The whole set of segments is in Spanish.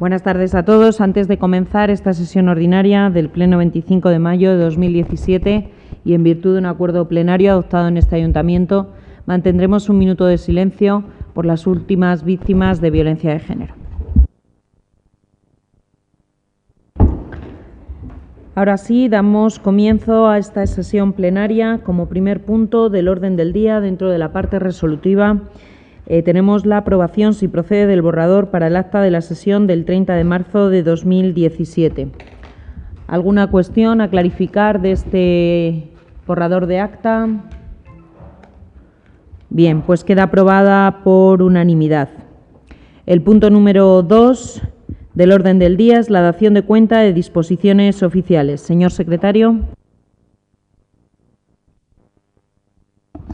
Buenas tardes a todos. Antes de comenzar esta sesión ordinaria del Pleno 25 de mayo de 2017 y en virtud de un acuerdo plenario adoptado en este Ayuntamiento, mantendremos un minuto de silencio por las últimas víctimas de violencia de género. Ahora sí, damos comienzo a esta sesión plenaria. Como primer punto del orden del día, dentro de la parte resolutiva, tenemos la aprobación, si procede, del borrador para el acta de la sesión del 30 de marzo de 2017. ¿Alguna cuestión a clarificar de este borrador de acta? Bien, pues queda aprobada por unanimidad. El punto número 2 del orden del día es la dación de cuenta de disposiciones oficiales. Señor secretario.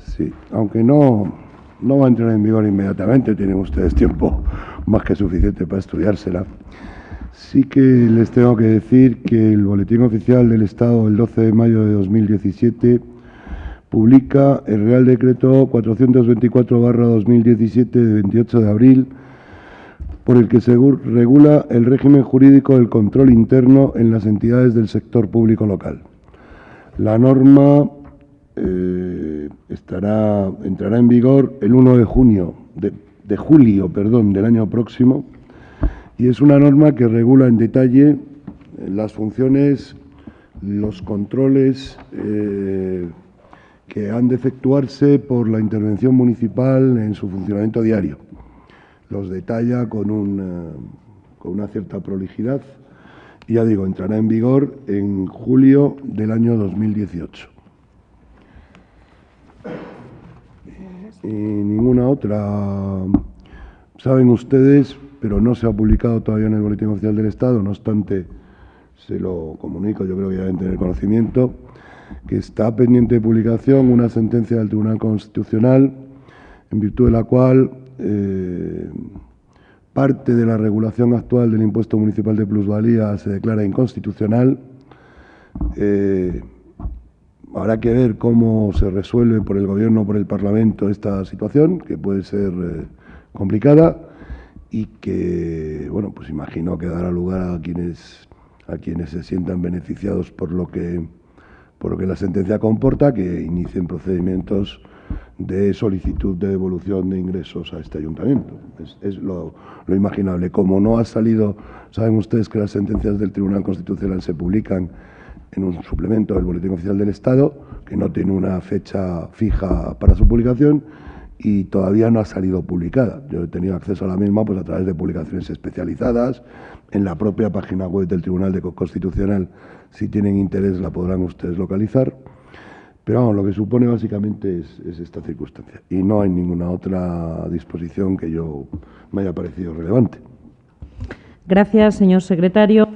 Sí, aunque no va a entrar en vigor inmediatamente, tienen ustedes tiempo más que suficiente para estudiársela. Sí que les tengo que decir que el Boletín Oficial del Estado del 12 de mayo de 2017 publica el Real Decreto 424/2017 de 28 de abril, por el que se regula el régimen jurídico del control interno en las entidades del sector público local. La norma entrará en vigor el 1 de julio del año próximo, y es una norma que regula en detalle las funciones, los controles que han de efectuarse por la intervención municipal en su funcionamiento diario. Los detalla con una cierta prolijidad y, ya digo, entrará en vigor en julio del año 2018. Y ninguna otra. Saben ustedes, pero no se ha publicado todavía en el Boletín Oficial del Estado, no obstante, se lo comunico, yo creo que ya deben tener conocimiento, que está pendiente de publicación una sentencia del Tribunal Constitucional, en virtud de la cual parte de la regulación actual del impuesto municipal de plusvalía se declara inconstitucional. Habrá que ver cómo se resuelve por el Gobierno o por el Parlamento esta situación, que puede ser complicada y que, bueno, pues imagino que dará lugar a quienes se sientan beneficiados por lo que la sentencia comporta, que inicien procedimientos de solicitud de devolución de ingresos a este ayuntamiento. Es lo imaginable. Como no ha salido, saben ustedes que las sentencias del Tribunal Constitucional se publican en un suplemento del Boletín Oficial del Estado, que no tiene una fecha fija para su publicación y todavía no ha salido publicada. Yo he tenido acceso a la misma pues a través de publicaciones especializadas, en la propia página web del Tribunal Constitucional. Si tienen interés la podrán ustedes localizar. Pero vamos, lo que supone básicamente es esta circunstancia. Y no hay ninguna otra disposición que yo me haya parecido relevante. Gracias, señor secretario.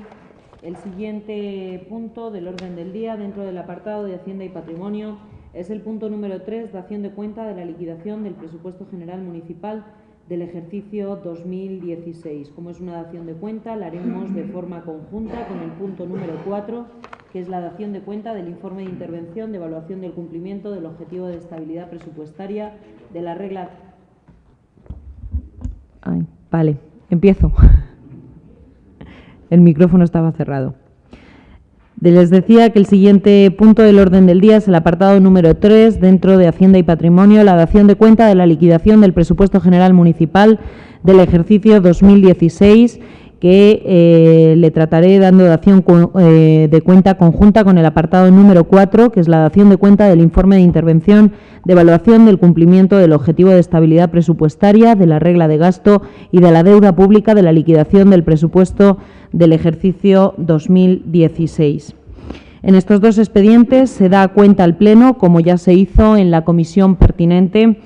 El siguiente punto del orden del día, dentro del apartado de Hacienda y Patrimonio, es el punto número 3, dación de cuenta de la liquidación del presupuesto general municipal del ejercicio 2016. Como es una dación de cuenta, la haremos de forma conjunta con el punto número 4, que es la dación de cuenta del informe de intervención de evaluación del cumplimiento del objetivo de estabilidad presupuestaria de la regla. Vale, empiezo. El micrófono estaba cerrado. Les decía que el siguiente punto del orden del día es el apartado número 3, dentro de Hacienda y Patrimonio, la dación de cuenta de la liquidación del presupuesto general municipal del ejercicio 2016, que le trataré dando dación de cuenta conjunta con el apartado número 4, que es la dación de cuenta del informe de intervención de evaluación del cumplimiento del objetivo de estabilidad presupuestaria, de la regla de gasto y de la deuda pública de la liquidación del presupuesto del ejercicio 2016. En estos dos expedientes se da cuenta al Pleno, como ya se hizo en la comisión pertinente,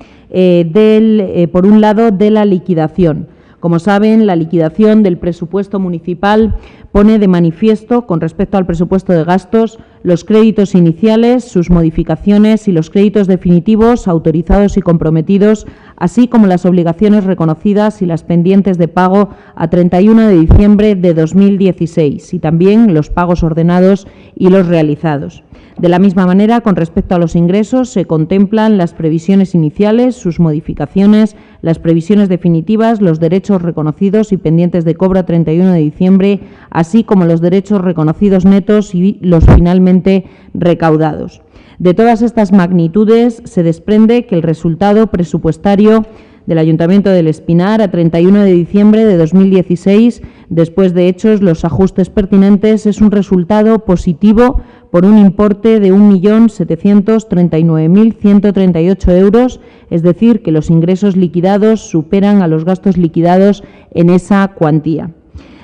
por un lado, de la liquidación. Como saben, la liquidación del presupuesto municipal pone de manifiesto, con respecto al presupuesto de gastos, los créditos iniciales, sus modificaciones y los créditos definitivos autorizados y comprometidos, así como las obligaciones reconocidas y las pendientes de pago a 31 de diciembre de 2016 y también los pagos ordenados y los realizados. De la misma manera, con respecto a los ingresos, se contemplan las previsiones iniciales, sus modificaciones, las previsiones definitivas, los derechos reconocidos y pendientes de cobro a 31 de diciembre, así como los derechos reconocidos netos y los finalmente recaudados. De todas estas magnitudes se desprende que el resultado presupuestario del Ayuntamiento del Espinar a 31 de diciembre de 2016, después de hechos los ajustes pertinentes, es un resultado positivo por un importe de 1.739.138 euros, es decir, que los ingresos liquidados superan a los gastos liquidados en esa cuantía.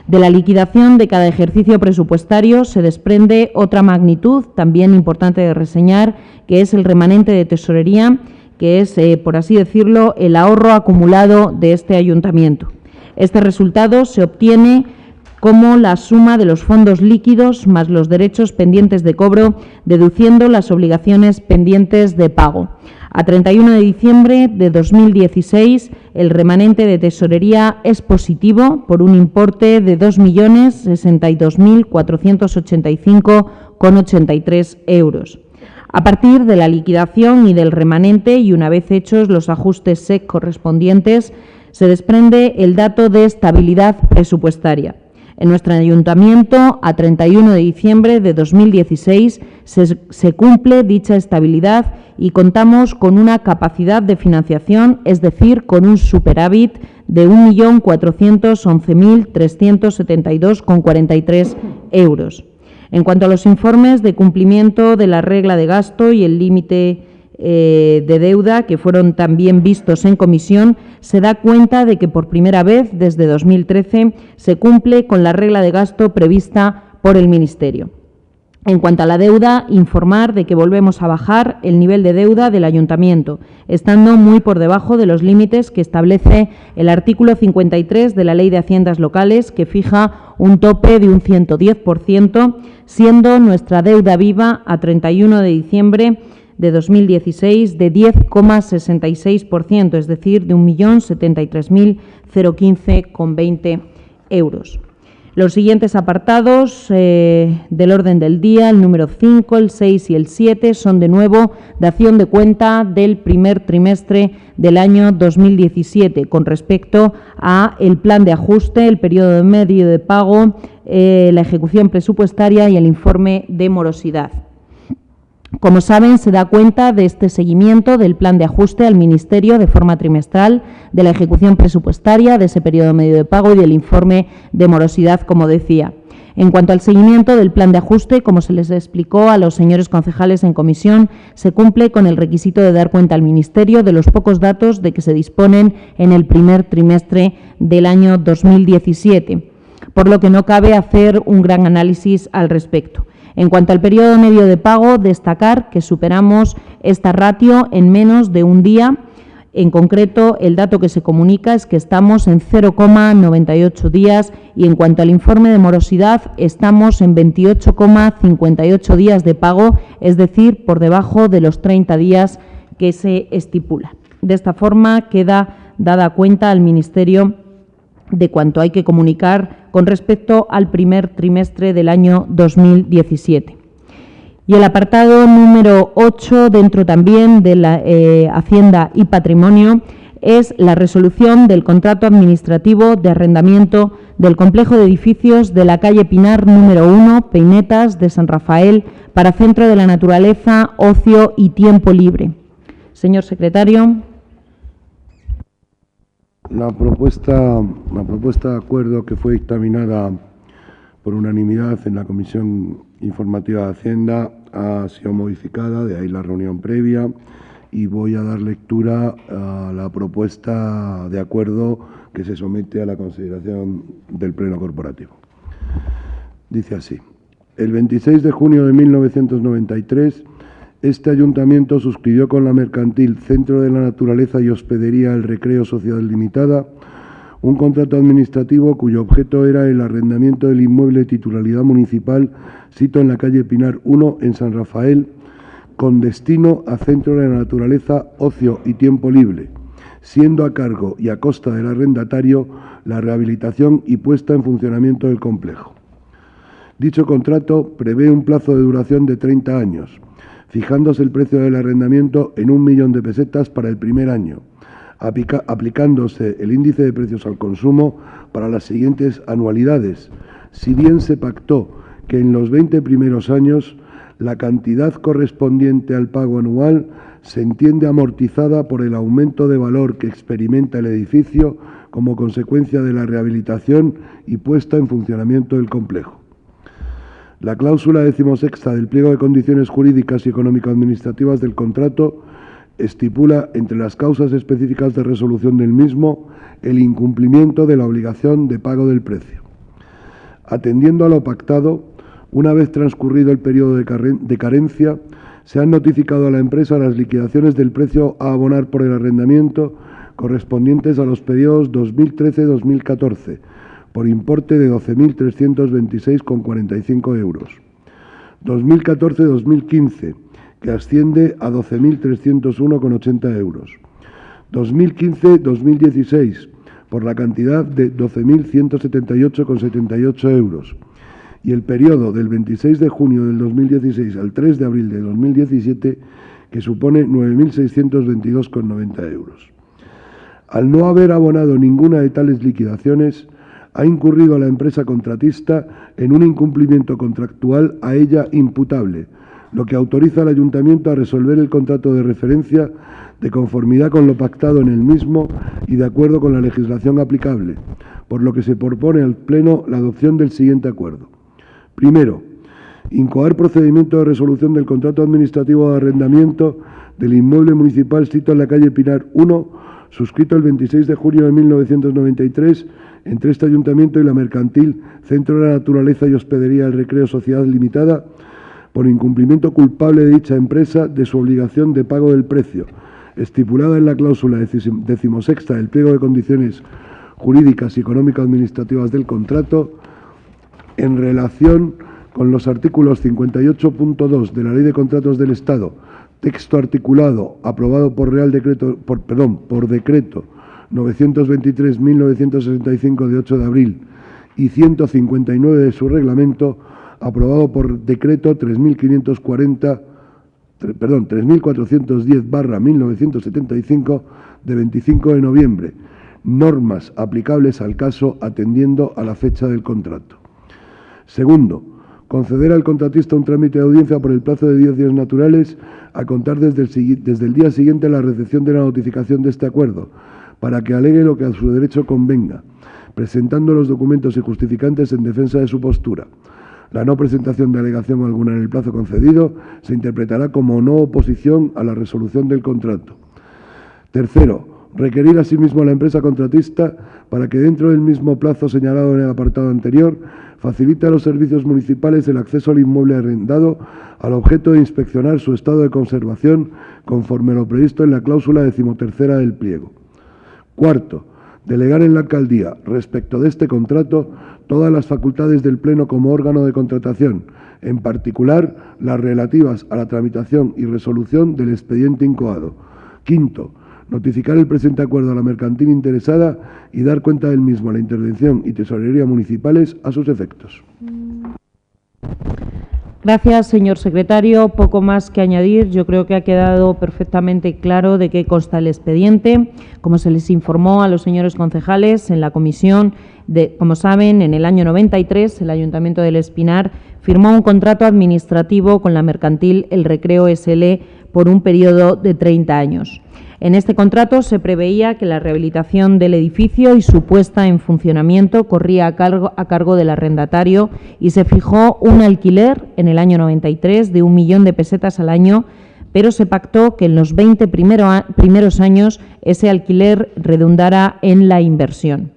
De la liquidación de cada ejercicio presupuestario se desprende otra magnitud, también importante de reseñar, que es el remanente de tesorería, que es, por así decirlo, el ahorro acumulado de este ayuntamiento. Este resultado se obtiene como la suma de los fondos líquidos más los derechos pendientes de cobro, deduciendo las obligaciones pendientes de pago. A 31 de diciembre de 2016, el remanente de tesorería es positivo por un importe de 2.062.485,83 euros. A partir de la liquidación y del remanente, y una vez hechos los ajustes SEC correspondientes, se desprende el dato de estabilidad presupuestaria. En nuestro ayuntamiento, a 31 de diciembre de 2016, se cumple dicha estabilidad y contamos con una capacidad de financiación, es decir, con un superávit de 1.411.372,43 euros. En cuanto a los informes de cumplimiento de la regla de gasto y el límite de deuda, que fueron también vistos en comisión, se da cuenta de que por primera vez desde 2013 se cumple con la regla de gasto prevista por el Ministerio. En cuanto a la deuda, informar de que volvemos a bajar el nivel de deuda del Ayuntamiento, estando muy por debajo de los límites que establece el artículo 53 de la Ley de Haciendas Locales, que fija un tope de un 110%, siendo nuestra deuda viva a 31 de diciembre de 2016 de 10,66%, es decir, de 1.073.015,20 euros. Los siguientes apartados del orden del día, el número 5, el 6 y el 7, son de nuevo dación de cuenta del primer trimestre del año 2017 con respecto a el plan de ajuste, el periodo de medio de pago, la ejecución presupuestaria y el informe de morosidad. Como saben, se da cuenta de este seguimiento del plan de ajuste al Ministerio de forma trimestral, de la ejecución presupuestaria, de ese periodo medio de pago y del informe de morosidad, como decía. En cuanto al seguimiento del plan de ajuste, como se les explicó a los señores concejales en comisión, se cumple con el requisito de dar cuenta al Ministerio de los pocos datos de que se disponen en el primer trimestre del año 2017, por lo que no cabe hacer un gran análisis al respecto. En cuanto al periodo medio de pago, destacar que superamos esta ratio en menos de un día. En concreto, el dato que se comunica es que estamos en 0,98 días y en cuanto al informe de morosidad, estamos en 28,58 días de pago, es decir, por debajo de los 30 días que se estipula. De esta forma, queda dada cuenta al Ministerio de cuanto hay que comunicar con respecto al primer trimestre del año 2017. Y el apartado número 8, dentro también de la Hacienda y Patrimonio, es la resolución del contrato administrativo de arrendamiento del complejo de edificios de la calle Pinar número 1, Peinetas de San Rafael, para Centro de la Naturaleza, Ocio y Tiempo Libre. Señor secretario. La propuesta de acuerdo que fue dictaminada por unanimidad en la Comisión Informativa de Hacienda ha sido modificada, de ahí la reunión previa, y voy a dar lectura a la propuesta de acuerdo que se somete a la consideración del Pleno Corporativo. Dice así: el 26 de junio de 1993, este ayuntamiento suscribió con la mercantil Centro de la Naturaleza y Hospedería El Recreo Sociedad Limitada un contrato administrativo cuyo objeto era el arrendamiento del inmueble de titularidad municipal situado en la calle Pinar 1 en San Rafael, con destino a Centro de la Naturaleza, Ocio y Tiempo Libre, siendo a cargo y a costa del arrendatario la rehabilitación y puesta en funcionamiento del complejo. Dicho contrato prevé un plazo de duración de 30 años, fijándose el precio del arrendamiento en 1 millón de pesetas para el primer año, aplicándose el índice de precios al consumo para las siguientes anualidades, si bien se pactó que en los 20 primeros años la cantidad correspondiente al pago anual se entiende amortizada por el aumento de valor que experimenta el edificio como consecuencia de la rehabilitación y puesta en funcionamiento del complejo. La cláusula 16ª del pliego de condiciones jurídicas y económico-administrativas del contrato estipula entre las causas específicas de resolución del mismo el incumplimiento de la obligación de pago del precio. Atendiendo a lo pactado, una vez transcurrido el periodo de carencia, se han notificado a la empresa las liquidaciones del precio a abonar por el arrendamiento correspondientes a los periodos 2013-2014, por importe de 12.326,45 euros. 2014-2015, que asciende a 12.301,80 euros. 2015-2016, por la cantidad de 12.178,78 euros. Y el periodo del 26 de junio del 2016 al 3 de abril de 2017, que supone 9.622,90 euros. Al no haber abonado ninguna de tales liquidaciones, ha incurrido a la empresa contratista en un incumplimiento contractual a ella imputable, lo que autoriza al Ayuntamiento a resolver el contrato de referencia de conformidad con lo pactado en el mismo y de acuerdo con la legislación aplicable, por lo que se propone al Pleno la adopción del siguiente acuerdo. Primero, incoar procedimiento de resolución del contrato administrativo de arrendamiento del inmueble municipal situado en la calle Pinar 1, suscrito el 26 de junio de 1993 entre este Ayuntamiento y la Mercantil Centro de la Naturaleza y Hospedería del Recreo Sociedad Limitada, por incumplimiento culpable de dicha empresa de su obligación de pago del precio, estipulada en la cláusula 16ª del pliego de condiciones jurídicas y económico-administrativas del contrato, en relación con los artículos 58.2 de la Ley de Contratos del Estado, texto articulado aprobado por decreto 923/1965 de 8 de abril y 159 de su reglamento, aprobado por decreto 3410/1975 de 25 de noviembre, normas aplicables al caso atendiendo a la fecha del contrato. Segundo, conceder al contratista un trámite de audiencia por el plazo de 10 días naturales a contar desde el día siguiente a la recepción de la notificación de este acuerdo, para que alegue lo que a su derecho convenga, presentando los documentos y justificantes en defensa de su postura. La no presentación de alegación alguna en el plazo concedido se interpretará como no oposición a la resolución del contrato. Tercero, requerir asimismo a la empresa contratista para que dentro del mismo plazo señalado en el apartado anterior facilite a los servicios municipales el acceso al inmueble arrendado al objeto de inspeccionar su estado de conservación conforme a lo previsto en la cláusula 13ª del pliego. Cuarto, delegar en la alcaldía respecto de este contrato todas las facultades del Pleno como órgano de contratación, en particular las relativas a la tramitación y resolución del expediente incoado. Quinto, notificar el presente acuerdo a la mercantil interesada y dar cuenta del mismo a la Intervención y Tesorería municipales a sus efectos. Gracias, señor secretario. Poco más que añadir. Yo creo que ha quedado perfectamente claro de qué consta el expediente. Como se les informó a los señores concejales en la comisión, como saben, en el año 93 el Ayuntamiento del Espinar firmó un contrato administrativo con la mercantil El Recreo SL por un periodo de 30 años. En este contrato se preveía que la rehabilitación del edificio y su puesta en funcionamiento corría a cargo del arrendatario y se fijó un alquiler en el año 93 de 1 millón de pesetas al año, pero se pactó que en los 20 primeros años ese alquiler redundara en la inversión.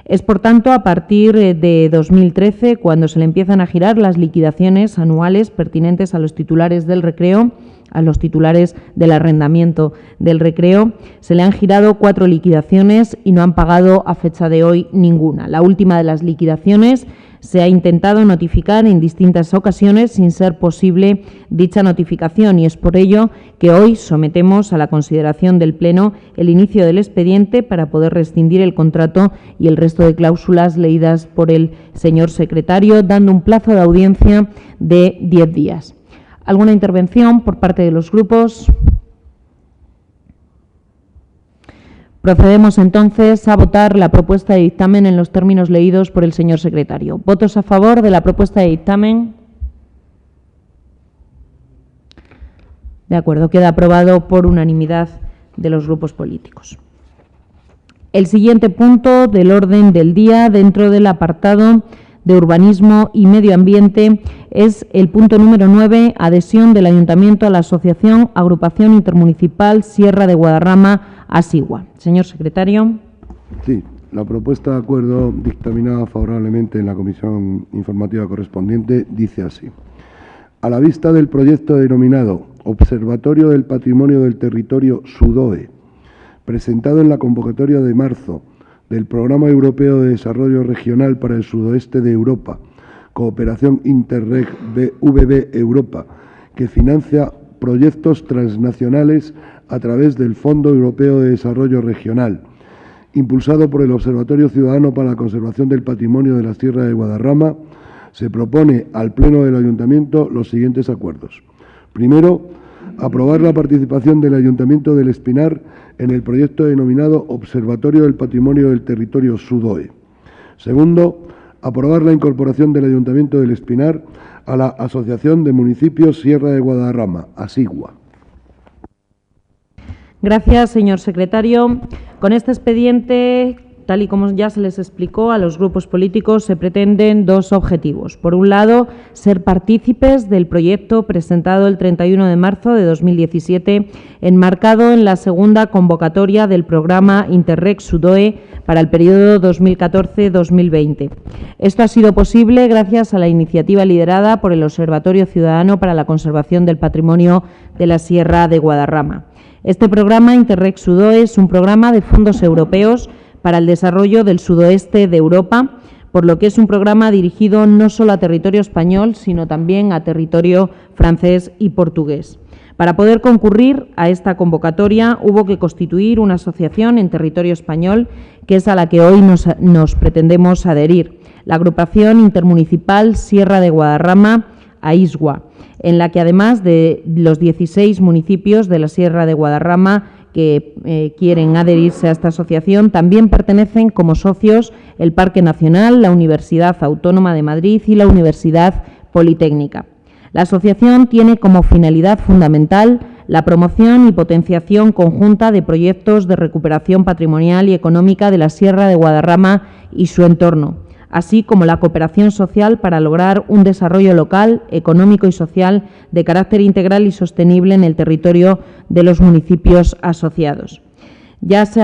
Es, por tanto, a partir de 2013 cuando se le empiezan a girar las liquidaciones anuales pertinentes a los titulares del recreo, a los titulares del arrendamiento del recreo. Se le han girado 4 liquidaciones y no han pagado a fecha de hoy ninguna. La última de las liquidaciones se ha intentado notificar en distintas ocasiones sin ser posible dicha notificación y es por ello que hoy sometemos a la consideración del Pleno el inicio del expediente para poder rescindir el contrato y el resto de cláusulas leídas por el señor secretario, dando un plazo de audiencia de 10 días. ¿Alguna intervención por parte de los grupos? Procedemos entonces a votar la propuesta de dictamen en los términos leídos por el señor secretario. ¿Votos a favor de la propuesta de dictamen? De acuerdo, queda aprobado por unanimidad de los grupos políticos. El siguiente punto del orden del día, dentro del apartado de Urbanismo y Medio Ambiente, es el punto número 9, adhesión del Ayuntamiento a la Asociación Agrupación Intermunicipal Sierra de Guadarrama, ASIGUA. Señor secretario. Sí, la propuesta de acuerdo dictaminada favorablemente en la comisión informativa correspondiente dice así. A la vista del proyecto denominado Observatorio del Patrimonio del Territorio SUDOE, presentado en la convocatoria de marzo del Programa Europeo de Desarrollo Regional para el Sudoeste de Europa, Cooperación Interreg VB Europa, que financia proyectos transnacionales a través del Fondo Europeo de Desarrollo Regional, impulsado por el Observatorio Ciudadano para la Conservación del Patrimonio de la Sierra de Guadarrama, se propone al Pleno del Ayuntamiento los siguientes acuerdos. Primero, aprobar la participación del Ayuntamiento del Espinar en el proyecto denominado Observatorio del Patrimonio del Territorio SUDOE. Segundo, aprobar la incorporación del Ayuntamiento del Espinar a la Asociación de Municipios Sierra de Guadarrama, ASIGUA. Gracias, señor secretario. Con este expediente, tal y como ya se les explicó a los grupos políticos, se pretenden dos objetivos. Por un lado, ser partícipes del proyecto presentado el 31 de marzo de 2017, enmarcado en la segunda convocatoria del programa Interreg SUDOE para el periodo 2014-2020. Esto ha sido posible gracias a la iniciativa liderada por el Observatorio Ciudadano para la Conservación del Patrimonio de la Sierra de Guadarrama. Este programa Interreg SUDOE es un programa de fondos europeos para el desarrollo del sudoeste de Europa, por lo que es un programa dirigido no solo a territorio español, sino también a territorio francés y portugués. Para poder concurrir a esta convocatoria hubo que constituir una asociación en territorio español, que es a la que hoy nos pretendemos adherir, la Agrupación Intermunicipal Sierra de Guadarrama, AISGUA, en la que además de los 16 municipios de la Sierra de Guadarrama que quieren adherirse a esta asociación, también pertenecen como socios el Parque Nacional, la Universidad Autónoma de Madrid y la Universidad Politécnica. La asociación tiene como finalidad fundamental la promoción y potenciación conjunta de proyectos de recuperación patrimonial y económica de la Sierra de Guadarrama y su entorno, así como la cooperación social para lograr un desarrollo local, económico y social de carácter integral y sostenible en el territorio de los municipios asociados. Ya se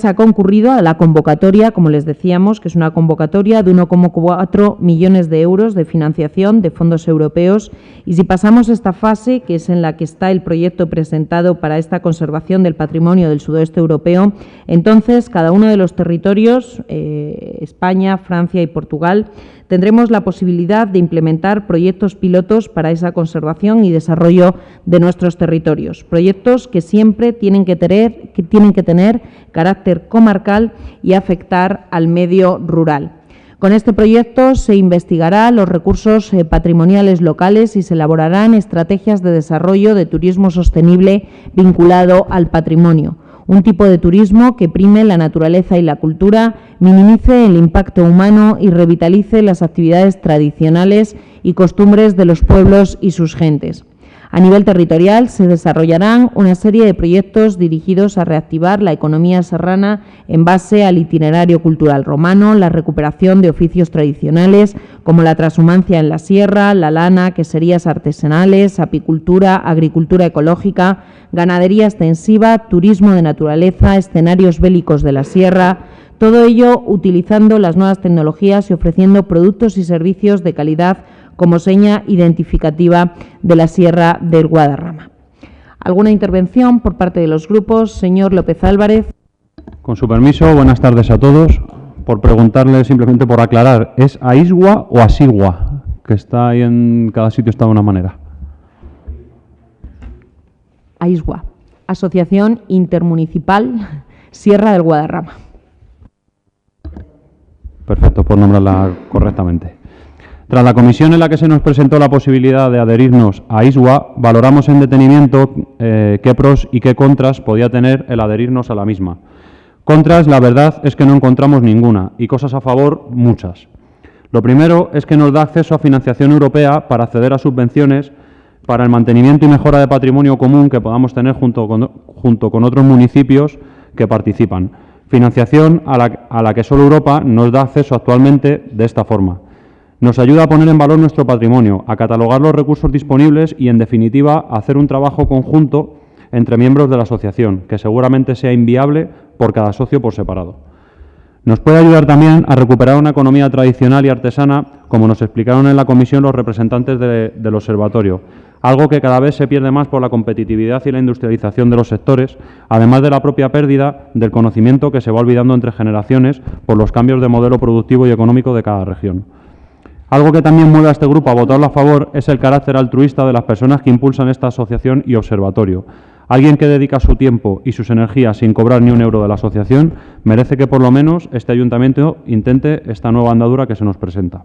ha concurrido a la convocatoria, como les decíamos, que es una convocatoria de 1,4 millones de euros de financiación de fondos europeos, y si pasamos esta fase, que es en la que está el proyecto presentado para esta conservación del patrimonio del sudoeste europeo, entonces cada uno de los territorios, España, Francia y Portugal, tendremos la posibilidad de implementar proyectos pilotos para esa conservación y desarrollo de nuestros territorios. Proyectos que siempre tienen que tener carácter comarcal y afectar al medio rural. Con este proyecto se investigará los recursos patrimoniales locales y se elaborarán estrategias de desarrollo de turismo sostenible vinculado al patrimonio. Un tipo de turismo que prime la naturaleza y la cultura, minimice el impacto humano y revitalice las actividades tradicionales y costumbres de los pueblos y sus gentes. A nivel territorial se desarrollarán una serie de proyectos dirigidos a reactivar la economía serrana en base al itinerario cultural romano, la recuperación de oficios tradicionales como la trashumancia en la sierra, la lana, queserías artesanales, apicultura, agricultura ecológica, ganadería extensiva, turismo de naturaleza, escenarios bélicos de la sierra. Todo ello utilizando las nuevas tecnologías y ofreciendo productos y servicios de calidad como seña identificativa de la Sierra del Guadarrama. ¿Alguna intervención por parte de los grupos? Señor López Álvarez. Con su permiso, buenas tardes a todos. Por preguntarle, simplemente por aclarar, ¿es AISGUA o ASIGUA? Que está ahí en cada sitio, está de una manera. AISGUA, Asociación Intermunicipal Sierra del Guadarrama. Perfecto, por nombrarla correctamente. Tras la comisión en la que se nos presentó la posibilidad de adherirnos a ISWA, valoramos en detenimiento qué pros y qué contras podía tener el adherirnos a la misma. Contras, la verdad es que no encontramos ninguna, y cosas a favor, muchas. Lo primero es que nos da acceso a financiación europea para acceder a subvenciones para el mantenimiento y mejora de patrimonio común que podamos tener junto con otros municipios que participan. Financiación a la que solo Europa nos da acceso actualmente de esta forma. Nos ayuda a poner en valor nuestro patrimonio, a catalogar los recursos disponibles y, en definitiva, a hacer un trabajo conjunto entre miembros de la asociación, que seguramente sea inviable por cada socio por separado. Nos puede ayudar también a recuperar una economía tradicional y artesana, como nos explicaron en la comisión los representantes del observatorio, algo que cada vez se pierde más por la competitividad y la industrialización de los sectores, además de la propia pérdida del conocimiento que se va olvidando entre generaciones por los cambios de modelo productivo y económico de cada región. Algo que también mueve a este grupo a votarlo a favor es el carácter altruista de las personas que impulsan esta asociación y observatorio. Alguien que dedica su tiempo y sus energías sin cobrar ni un euro de la asociación merece que por lo menos este ayuntamiento intente esta nueva andadura que se nos presenta.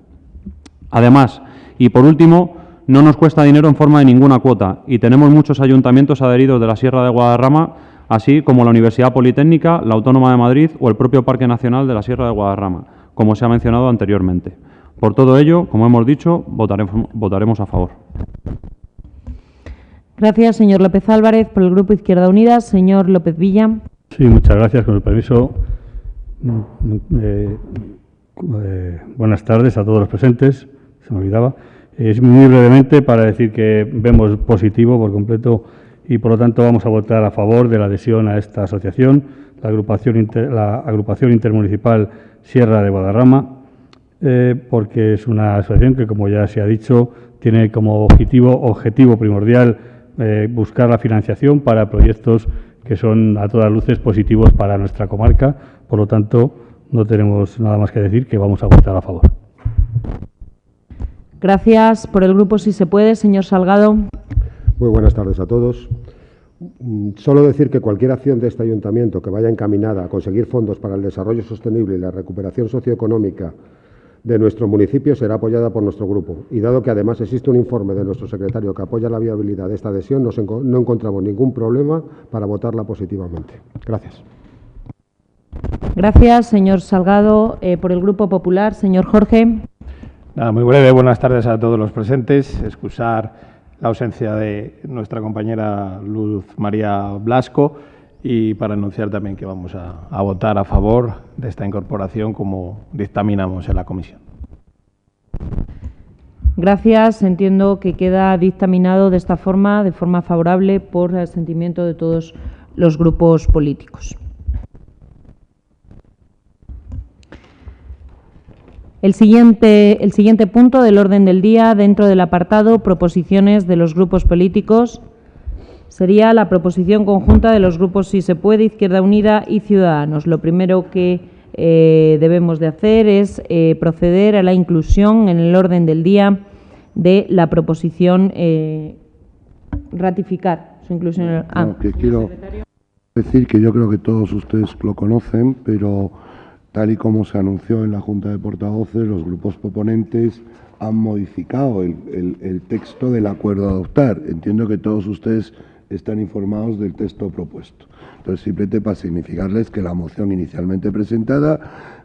Además, y por último, no nos cuesta dinero en forma de ninguna cuota y tenemos muchos ayuntamientos adheridos de la Sierra de Guadarrama, así como la Universidad Politécnica, la Autónoma de Madrid o el propio Parque Nacional de la Sierra de Guadarrama, como se ha mencionado anteriormente. Por todo ello, como hemos dicho, votaremos a favor. Gracias, señor López Álvarez. Por el Grupo Izquierda Unida, señor López Villa. Sí, muchas gracias. Con el permiso, buenas tardes a todos los presentes. Se me olvidaba. Es muy brevemente para decir que vemos positivo por completo y, por lo tanto, vamos a votar a favor de la adhesión a esta asociación, la Agrupación Intermunicipal Sierra de Guadarrama, porque es una asociación que, como ya se ha dicho, tiene como objetivo primordial buscar la financiación para proyectos que son a todas luces positivos para nuestra comarca. Por lo tanto, no tenemos nada más que decir, que vamos a votar a favor. Gracias. Por el Grupo Si se puede, señor Salgado. Muy buenas tardes a todos. Solo decir que cualquier acción de este ayuntamiento que vaya encaminada a conseguir fondos para el desarrollo sostenible y la recuperación socioeconómica de nuestro municipio será apoyada por nuestro grupo. Y dado que además existe un informe de nuestro secretario que apoya la viabilidad de esta adhesión, no encontramos ningún problema para votarla positivamente. Gracias. Gracias, señor Salgado. Por el Grupo Popular, señor Jorge. Nada, muy breve. Buenas tardes a todos los presentes. Excusar la ausencia de nuestra compañera Luz María Blasco y para anunciar también que vamos a votar a favor de esta incorporación como dictaminamos en la comisión. Gracias. Entiendo que queda dictaminado de forma favorable por el asentimiento de todos los grupos políticos. El siguiente punto del orden del día, dentro del apartado proposiciones de los grupos políticos, sería la proposición conjunta de los grupos Si se puede, Izquierda Unida y Ciudadanos. Lo primero que debemos de hacer es proceder a la inclusión en el orden del día de la proposición, ratificar su inclusión. Que quiero decir que yo creo que todos ustedes lo conocen, pero tal y como se anunció en la Junta de Portavoces, los grupos proponentes han modificado el texto del acuerdo a adoptar. Entiendo que todos ustedes están informados del texto propuesto. Entonces, simplemente para significarles que la moción inicialmente presentada,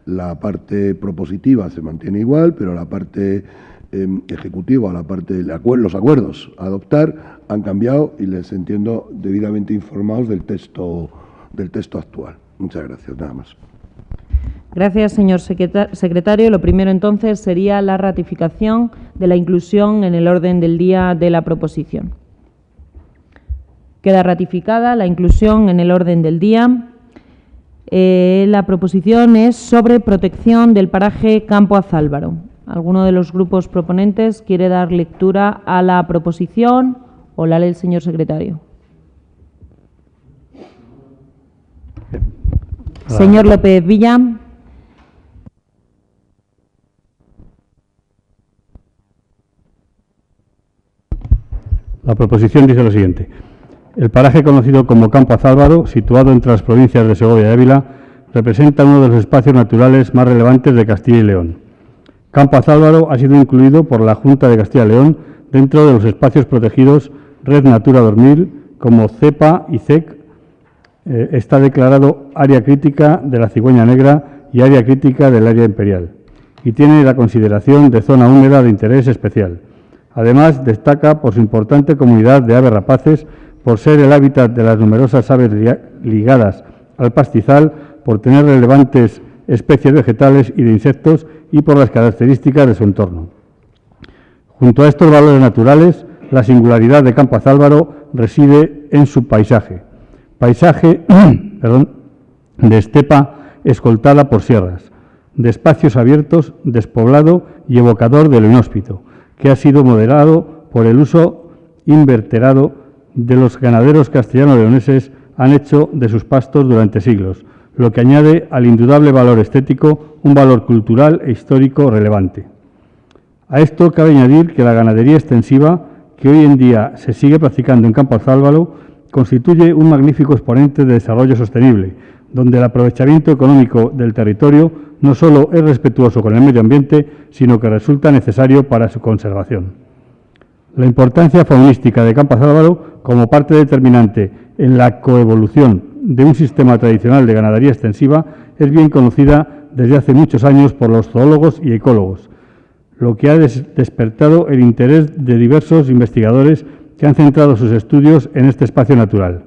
la parte propositiva se mantiene igual, pero la parte ejecutiva, la parte de los acuerdos a adoptar, han cambiado y les entiendo debidamente informados del texto actual. Muchas gracias, nada más. Gracias, señor secretario. Lo primero, entonces, sería la ratificación de la inclusión en el orden del día de la proposición. Queda ratificada la inclusión en el orden del día. La proposición es sobre protección del paraje Campo Azálvaro. ¿Alguno de los grupos proponentes quiere dar lectura a la proposición o la lee el señor secretario? Señor López Villa. La proposición dice lo siguiente. El paraje conocido como Campo Azálvaro, situado entre las provincias de Segovia y Ávila, representa uno de los espacios naturales más relevantes de Castilla y León. Campo Azálvaro ha sido incluido por la Junta de Castilla y León dentro de los espacios protegidos Red Natura 2000 como CEPA y CEC. Está declarado área crítica de la cigüeña negra y área crítica del área imperial y tiene la consideración de zona húmeda de interés especial. Además, destaca por su importante comunidad de aves rapaces, por ser el hábitat de las numerosas aves ligadas al pastizal, por tener relevantes especies vegetales y de insectos y por las características de su entorno. Junto a estos valores naturales, la singularidad de Campo Azálvaro reside en su paisaje. Paisaje de estepa escoltada por sierras, de espacios abiertos, despoblado y evocador de lo inhóspito, que ha sido moderado por el uso inverterado de los ganaderos castellano-leoneses han hecho de sus pastos durante siglos, lo que añade al indudable valor estético un valor cultural e histórico relevante. A esto cabe añadir que la ganadería extensiva, que hoy en día se sigue practicando en Campo Azálvaro, constituye un magnífico exponente de desarrollo sostenible, donde el aprovechamiento económico del territorio no solo es respetuoso con el medio ambiente, sino que resulta necesario para su conservación. La importancia faunística de Campo Azálvaro como parte determinante en la coevolución de un sistema tradicional de ganadería extensiva es bien conocida desde hace muchos años por los zoólogos y ecólogos, lo que ha despertado el interés de diversos investigadores que han centrado sus estudios en este espacio natural.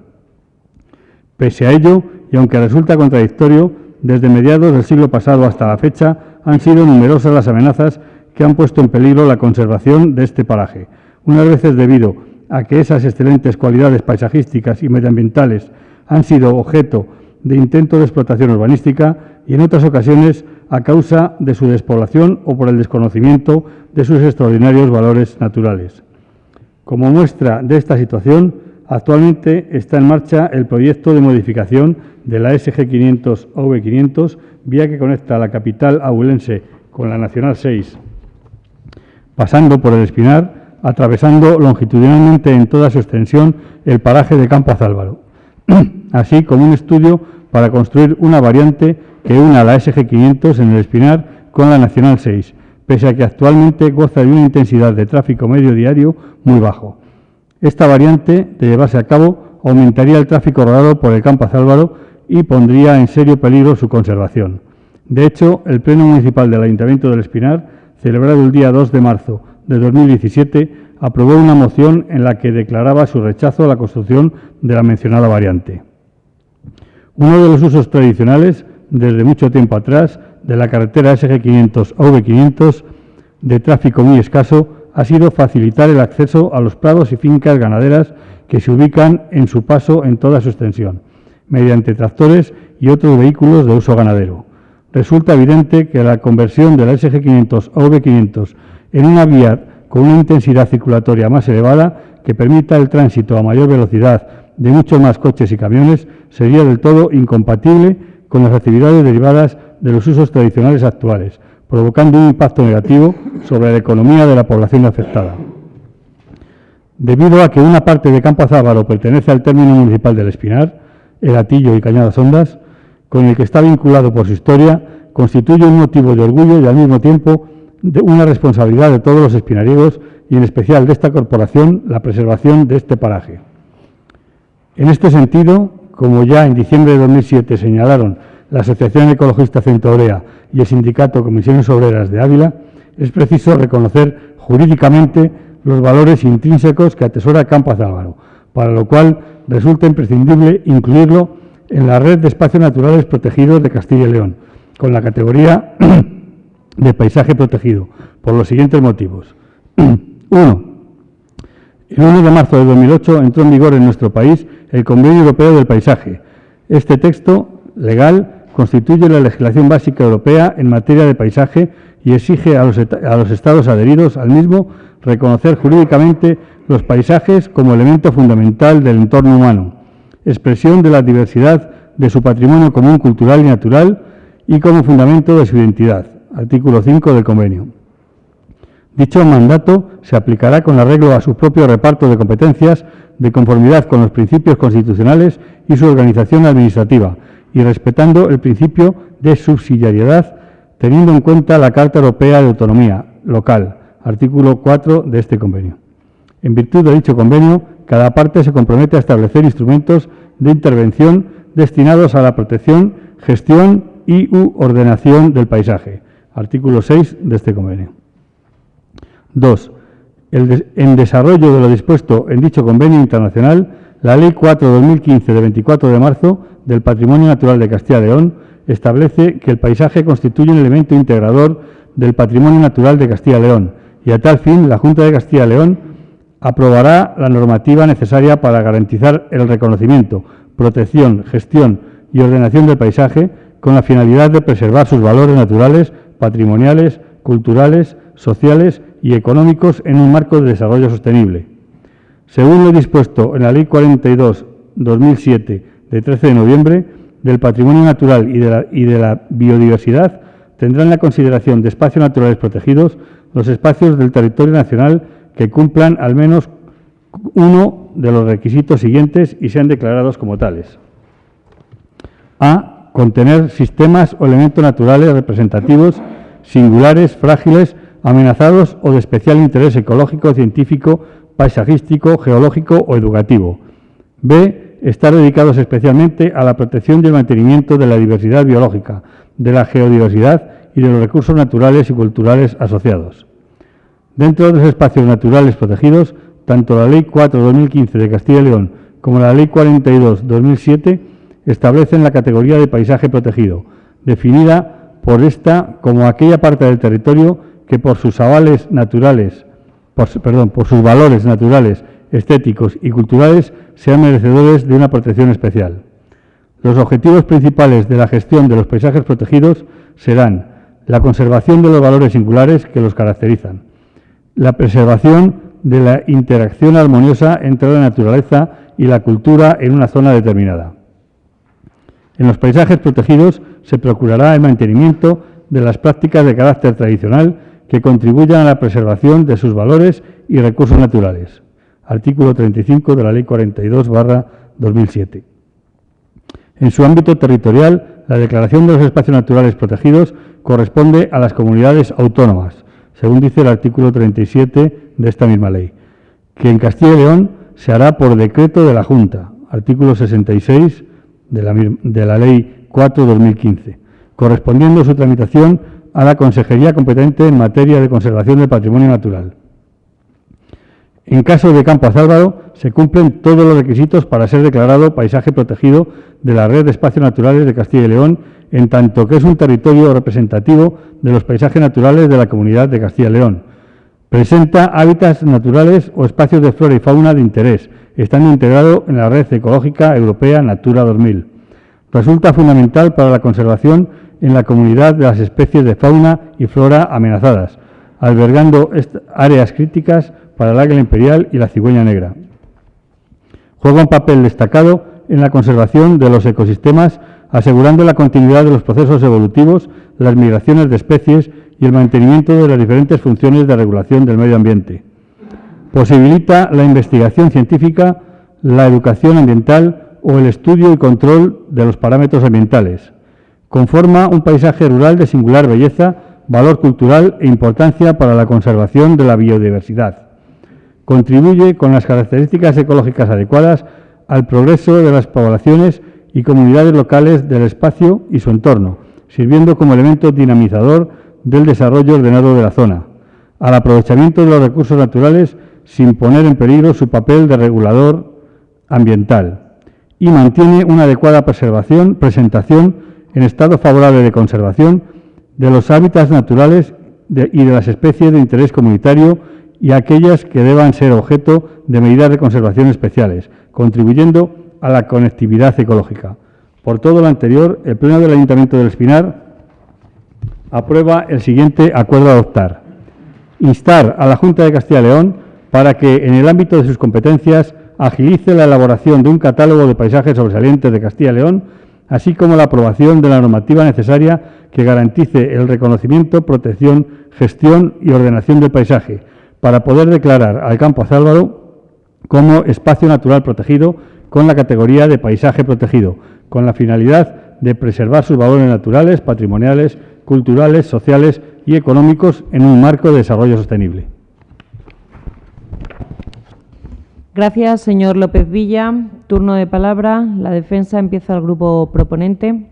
Pese a ello, y aunque resulta contradictorio, desde mediados del siglo pasado hasta la fecha han sido numerosas las amenazas que han puesto en peligro la conservación de este paraje, unas veces debido a que esas excelentes cualidades paisajísticas y medioambientales han sido objeto de intentos de explotación urbanística y en otras ocasiones a causa de su despoblación o por el desconocimiento de sus extraordinarios valores naturales. Como muestra de esta situación, actualmente está en marcha el proyecto de modificación de la SG 500 AV 500, vía que conecta la capital abulense con la Nacional 6, pasando por el Espinar, atravesando longitudinalmente en toda su extensión el paraje de Campo Azálvaro, así como un estudio para construir una variante que una la SG 500 en el Espinar con la Nacional 6, pese a que actualmente goza de una intensidad de tráfico medio diario muy bajo. Esta variante, de llevarse a cabo, aumentaría el tráfico rodado por el Campo Azálvaro y pondría en serio peligro su conservación. De hecho, el Pleno Municipal del Ayuntamiento del Espinar, celebrado el día 2 de marzo de 2017, aprobó una moción en la que declaraba su rechazo a la construcción de la mencionada variante. Uno de los usos tradicionales, desde mucho tiempo atrás, de la carretera SG 500 AV 500, de tráfico muy escaso, ha sido facilitar el acceso a los prados y fincas ganaderas que se ubican en su paso en toda su extensión, mediante tractores y otros vehículos de uso ganadero. Resulta evidente que la conversión de la SG 500 AV 500 en una vía con una intensidad circulatoria más elevada que permita el tránsito a mayor velocidad de muchos más coches y camiones sería del todo incompatible con las actividades derivadas de los usos tradicionales actuales, provocando un impacto negativo sobre la economía de la población afectada. Debido a que una parte de Campo Azálvaro pertenece al término municipal del Espinar, El Hatillo y Cañadas Hondas, con el que está vinculado por su historia, constituye un motivo de orgullo y al mismo tiempo de una responsabilidad de todos los espinariegos y en especial de esta corporación la preservación de este paraje. En este sentido, como ya en diciembre de 2007 señalaron la Asociación Ecologista Centro-Orea y el Sindicato Comisiones Obreras de Ávila, es preciso reconocer jurídicamente los valores intrínsecos que atesora Campo Azálvaro, para lo cual resulta imprescindible incluirlo en la red de espacios naturales protegidos de Castilla y León, con la categoría de paisaje protegido, por los siguientes motivos. 1. El 1 de marzo de 2008 entró en vigor en nuestro país el Convenio Europeo del Paisaje. Este texto legal constituye la legislación básica europea en materia de paisaje y exige a los Estados adheridos al mismo reconocer jurídicamente los paisajes como elemento fundamental del entorno humano, expresión de la diversidad de su patrimonio común cultural y natural y como fundamento de su identidad. Artículo 5 del convenio. Dicho mandato se aplicará con arreglo a su propio reparto de competencias de conformidad con los principios constitucionales y su organización administrativa y respetando el principio de subsidiariedad teniendo en cuenta la Carta Europea de Autonomía Local, artículo 4 de este convenio. En virtud de dicho convenio, cada parte se compromete a establecer instrumentos de intervención destinados a la protección, gestión y/u ordenación del paisaje, artículo 6 de este convenio. 2. En desarrollo de lo dispuesto en dicho convenio internacional, la Ley 4/2015 de 24 de marzo del Patrimonio Natural de Castilla y León establece que el paisaje constituye un elemento integrador del patrimonio natural de Castilla y León y a tal fin la Junta de Castilla y León aprobará la normativa necesaria para garantizar el reconocimiento, protección, gestión y ordenación del paisaje con la finalidad de preservar sus valores naturales, patrimoniales, culturales, sociales y económicos en un marco de desarrollo sostenible. Según lo dispuesto en la Ley 42/2007 de 13 de noviembre del Patrimonio Natural y de la Biodiversidad, tendrán la consideración de espacios naturales protegidos los espacios del territorio nacional que cumplan al menos uno de los requisitos siguientes y sean declarados como tales. A. Contener sistemas o elementos naturales representativos, singulares, frágiles, amenazados o de especial interés ecológico, científico, paisajístico, geológico o educativo. B. Estar dedicados especialmente a la protección y el mantenimiento de la diversidad biológica, de la geodiversidad y de los recursos naturales y culturales asociados. Dentro de los espacios naturales protegidos, tanto la Ley 4/2015 de Castilla y León como la Ley 42/2007 establecen la categoría de paisaje protegido, definida por esta como aquella parte del territorio que por sus valores naturales, estéticos y culturales sean merecedores de una protección especial. Los objetivos principales de la gestión de los paisajes protegidos serán la conservación de los valores singulares que los caracterizan, la preservación de la interacción armoniosa entre la naturaleza y la cultura en una zona determinada. En los paisajes protegidos se procurará el mantenimiento de las prácticas de carácter tradicional que contribuyan a la preservación de sus valores y recursos naturales. Artículo 35 de la Ley 42/2007. En su ámbito territorial, la declaración de los espacios naturales protegidos corresponde a las comunidades autónomas, según dice el artículo 37 de esta misma ley, que en Castilla y León se hará por decreto de la Junta, artículo 66 de la Ley 4/2015, correspondiendo su tramitación a la Consejería competente en materia de conservación del patrimonio natural. En caso de Campo Azálvaro, se cumplen todos los requisitos para ser declarado paisaje protegido de la Red de Espacios Naturales de Castilla y León, en tanto que es un territorio representativo de los paisajes naturales de la Comunidad de Castilla y León. Presenta hábitats naturales o espacios de flora y fauna de interés, estando integrado en la Red Ecológica Europea Natura 2000. Resulta fundamental para la conservación en la comunidad de las especies de fauna y flora amenazadas, albergando áreas críticas para el águila imperial y la cigüeña negra. Juega un papel destacado en la conservación de los ecosistemas, asegurando la continuidad de los procesos evolutivos, las migraciones de especies y el mantenimiento de las diferentes funciones de regulación del medio ambiente. Posibilita la investigación científica, la educación ambiental o el estudio y control de los parámetros ambientales. Conforma un paisaje rural de singular belleza, valor cultural e importancia para la conservación de la biodiversidad. Contribuye con las características ecológicas adecuadas al progreso de las poblaciones y comunidades locales del espacio y su entorno, sirviendo como elemento dinamizador del desarrollo ordenado de la zona, al aprovechamiento de los recursos naturales sin poner en peligro su papel de regulador ambiental, y mantiene una adecuada presentación en estado favorable de conservación de los hábitats naturales y de las especies de interés comunitario y aquellas que deban ser objeto de medidas de conservación especiales, contribuyendo a la conectividad ecológica. Por todo lo anterior, el Pleno del Ayuntamiento del Espinar aprueba el siguiente acuerdo a adoptar. Instar a la Junta de Castilla y León para que, en el ámbito de sus competencias, agilice la elaboración de un catálogo de paisajes sobresalientes de Castilla y León, así como la aprobación de la normativa necesaria que garantice el reconocimiento, protección, gestión y ordenación del paisaje, para poder declarar al Campo Azálvaro como espacio natural protegido con la categoría de paisaje protegido, con la finalidad de preservar sus valores naturales, patrimoniales, culturales, sociales y económicos en un marco de desarrollo sostenible. Gracias, señor López Villa. Turno de palabra. La defensa empieza el grupo proponente.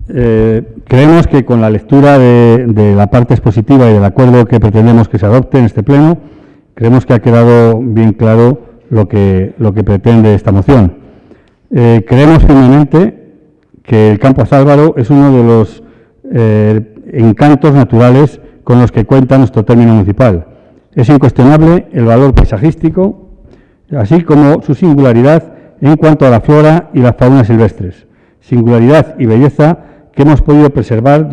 Creemos que con la lectura de la parte expositiva y del acuerdo que pretendemos que se adopte en este pleno, creemos que ha quedado bien claro lo que pretende esta moción. Creemos firmemente que el Campo Azálvaro es uno de los encantos naturales con los que cuenta nuestro término municipal. Es incuestionable el valor paisajístico, así como su singularidad en cuanto a la flora y la fauna silvestres. Singularidad y belleza que hemos podido preservar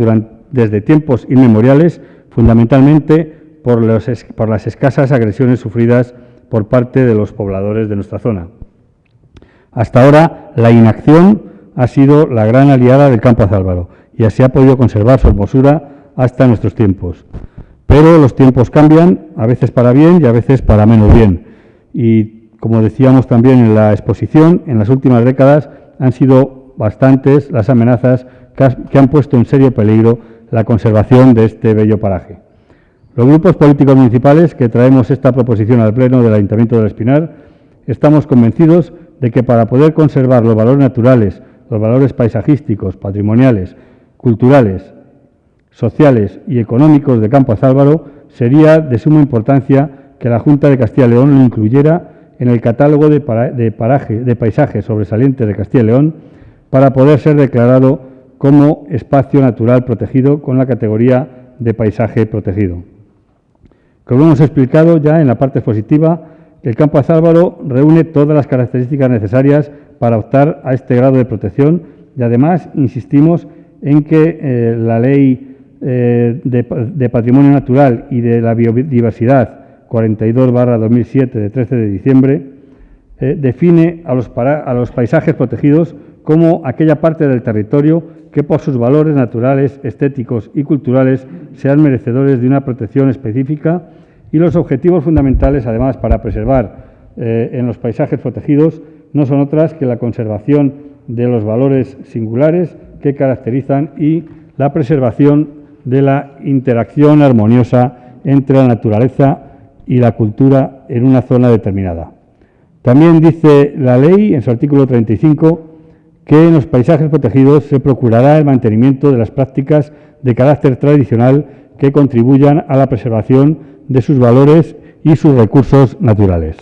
desde tiempos inmemoriales, fundamentalmente por las escasas agresiones sufridas por parte de los pobladores de nuestra zona. Hasta ahora, la inacción ha sido la gran aliada del Campo Azálvaro y así ha podido conservar su hermosura hasta nuestros tiempos. Pero los tiempos cambian, a veces para bien y a veces para menos bien. Y, como decíamos también en la exposición, en las últimas décadas han sido bastantes las amenazas que han puesto en serio peligro la conservación de este bello paraje. Los grupos políticos municipales que traemos esta proposición al Pleno del Ayuntamiento del Espinar estamos convencidos de que para poder conservar los valores naturales, los valores paisajísticos, patrimoniales, culturales, sociales y económicos de Campo Azálvaro, sería de suma importancia que la Junta de Castilla y León lo incluyera en el catálogo de paisajes sobresalientes de Castilla y León para poder ser declarado como espacio natural protegido con la categoría de paisaje protegido. Como hemos explicado ya en la parte expositiva, el Campo Azálvaro reúne todas las características necesarias para optar a este grado de protección y además insistimos en que la Ley de Patrimonio Natural y de la Biodiversidad 42/2007 de 13 de diciembre define a los paisajes protegidos como aquella parte del territorio que por sus valores naturales, estéticos y culturales sean merecedores de una protección específica y los objetivos fundamentales, además, para preservar en los paisajes protegidos no son otras que la conservación de los valores singulares que caracterizan y la preservación de la interacción armoniosa entre la naturaleza y la cultura en una zona determinada. También dice la ley, en su artículo 35, que en los paisajes protegidos se procurará el mantenimiento de las prácticas de carácter tradicional que contribuyan a la preservación de sus valores y sus recursos naturales.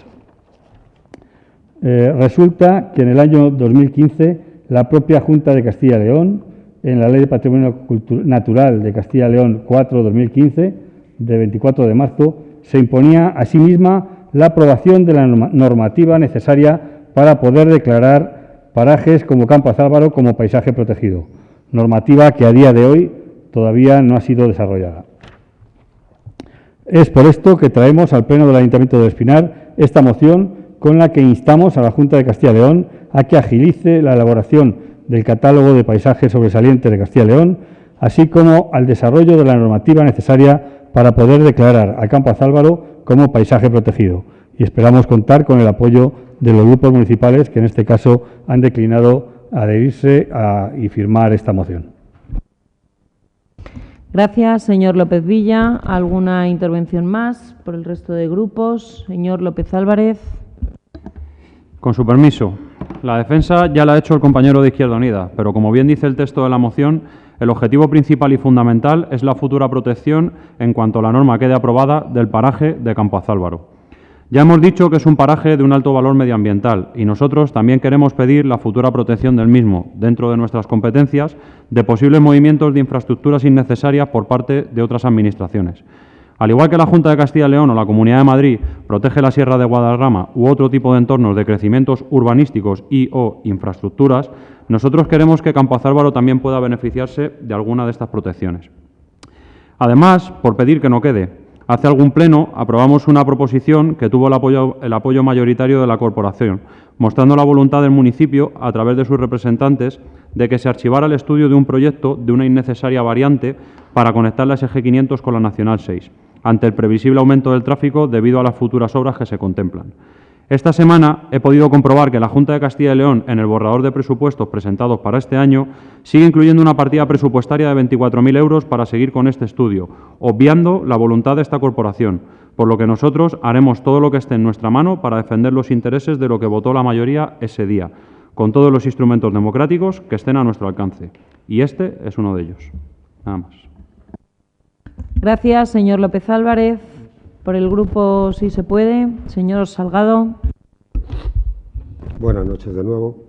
Resulta que en el año 2015 la propia Junta de Castilla y León, en la Ley de Patrimonio Natural de Castilla y León 4/2015, de 24 de marzo, se imponía a sí misma la aprobación de la normativa necesaria para poder declarar parajes como Campo Azálvaro como paisaje protegido, normativa que a día de hoy todavía no ha sido desarrollada. Es por esto que traemos al Pleno del Ayuntamiento de Espinar esta moción con la que instamos a la Junta de Castilla y León a que agilice la elaboración del catálogo de paisajes sobresalientes de Castilla y León, así como al desarrollo de la normativa necesaria para poder declarar a Campo Azálvaro como paisaje protegido. Y esperamos contar con el apoyo de los grupos municipales que en este caso han declinado adherirse y firmar esta moción. Gracias, señor López Villa. ¿Alguna intervención más por el resto de grupos? Señor López Álvarez. Con su permiso. La defensa ya la ha hecho el compañero de Izquierda Unida, pero como bien dice el texto de la moción, el objetivo principal y fundamental es la futura protección en cuanto la norma quede aprobada del paraje de Campo Azálvaro. Ya hemos dicho que es un paraje de un alto valor medioambiental y nosotros también queremos pedir la futura protección del mismo, dentro de nuestras competencias, de posibles movimientos de infraestructuras innecesarias por parte de otras administraciones. Al igual que la Junta de Castilla y León o la Comunidad de Madrid protege la Sierra de Guadarrama u otro tipo de entornos de crecimientos urbanísticos y o infraestructuras, nosotros queremos que Campo Azálvaro también pueda beneficiarse de alguna de estas protecciones. Además, por pedir que no quede, hace algún pleno aprobamos una proposición que tuvo el apoyo mayoritario de la corporación, mostrando la voluntad del municipio, a través de sus representantes, de que se archivara el estudio de un proyecto de una innecesaria variante para conectar la SG 500 con la Nacional 6, ante el previsible aumento del tráfico debido a las futuras obras que se contemplan. Esta semana he podido comprobar que la Junta de Castilla y León, en el borrador de presupuestos presentados para este año, sigue incluyendo una partida presupuestaria de 24.000 euros para seguir con este estudio, obviando la voluntad de esta corporación, por lo que nosotros haremos todo lo que esté en nuestra mano para defender los intereses de lo que votó la mayoría ese día, con todos los instrumentos democráticos que estén a nuestro alcance. Y este es uno de ellos. Nada más. Gracias, señor López Álvarez. Por el Grupo Sí se puede, señor Salgado. Buenas noches de nuevo.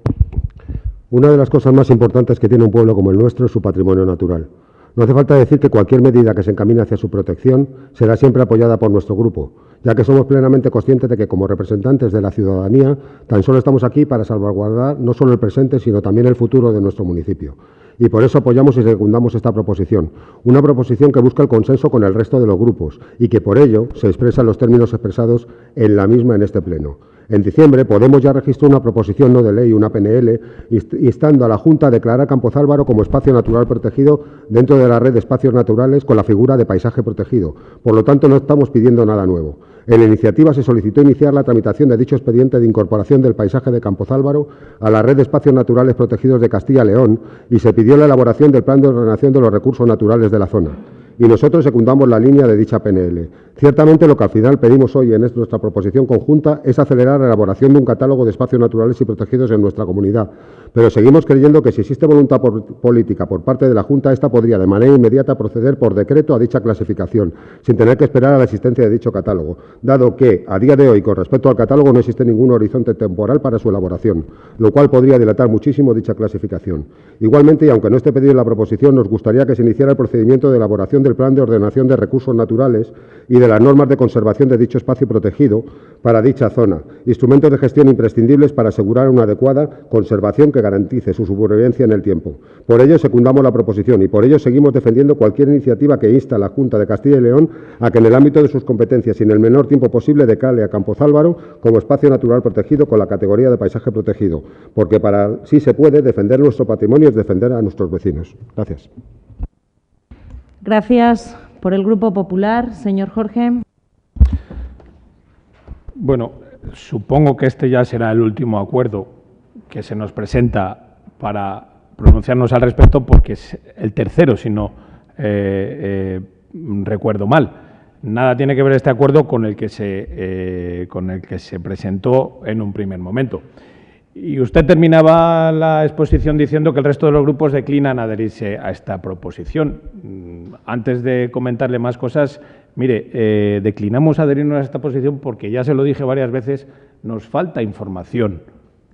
Una de las cosas más importantes que tiene un pueblo como el nuestro es su patrimonio natural. No hace falta decir que cualquier medida que se encamine hacia su protección será siempre apoyada por nuestro grupo, ya que somos plenamente conscientes de que como representantes de la ciudadanía tan solo estamos aquí para salvaguardar no solo el presente, sino también el futuro de nuestro municipio. Y por eso apoyamos y secundamos esta proposición, una proposición que busca el consenso con el resto de los grupos y que por ello se expresa en los términos expresados en la misma en este pleno. En diciembre Podemos ya registró una proposición no de ley, una PNL, instando a la Junta a declarar Campozálvaro como espacio natural protegido dentro de la red de espacios naturales con la figura de paisaje protegido. Por lo tanto, no estamos pidiendo nada nuevo. En la iniciativa se solicitó iniciar la tramitación de dicho expediente de incorporación del paisaje de Campozálvaro a la red de espacios naturales protegidos de Castilla y León y se pidió la elaboración del plan de ordenación de los recursos naturales de la zona. Y nosotros secundamos la línea de dicha PNL. Ciertamente lo que al final pedimos hoy en nuestra proposición conjunta es acelerar la elaboración de un catálogo de espacios naturales y protegidos en nuestra comunidad, pero seguimos creyendo que si existe voluntad política por parte de la Junta, esta podría de manera inmediata proceder por decreto a dicha clasificación, sin tener que esperar a la existencia de dicho catálogo, dado que a día de hoy con respecto al catálogo no existe ningún horizonte temporal para su elaboración, lo cual podría dilatar muchísimo dicha clasificación. Igualmente, y aunque no esté pedido en la proposición, nos gustaría que se iniciara el procedimiento de elaboración del plan de ordenación de recursos naturales y de las normas de conservación de dicho espacio protegido para dicha zona, instrumentos de gestión imprescindibles para asegurar una adecuada conservación que garantice su supervivencia en el tiempo. Por ello, secundamos la proposición y por ello seguimos defendiendo cualquier iniciativa que insta a la Junta de Castilla y León a que en el ámbito de sus competencias y en el menor tiempo posible declare a Campozálvaro como espacio natural protegido con la categoría de paisaje protegido, porque para sí se puede defender nuestro patrimonio es defender a nuestros vecinos. Gracias. Gracias. Por el Grupo Popular, señor Jorge. Bueno, supongo que este ya será el último acuerdo que se nos presenta para pronunciarnos al respecto, porque es el tercero, si no recuerdo mal. Nada tiene que ver este acuerdo con el que se presentó en un primer momento. Y usted terminaba la exposición diciendo que el resto de los grupos declinan adherirse a esta proposición. Antes de comentarle más cosas, mire, declinamos adherirnos a esta posición porque, ya se lo dije varias veces, nos falta información.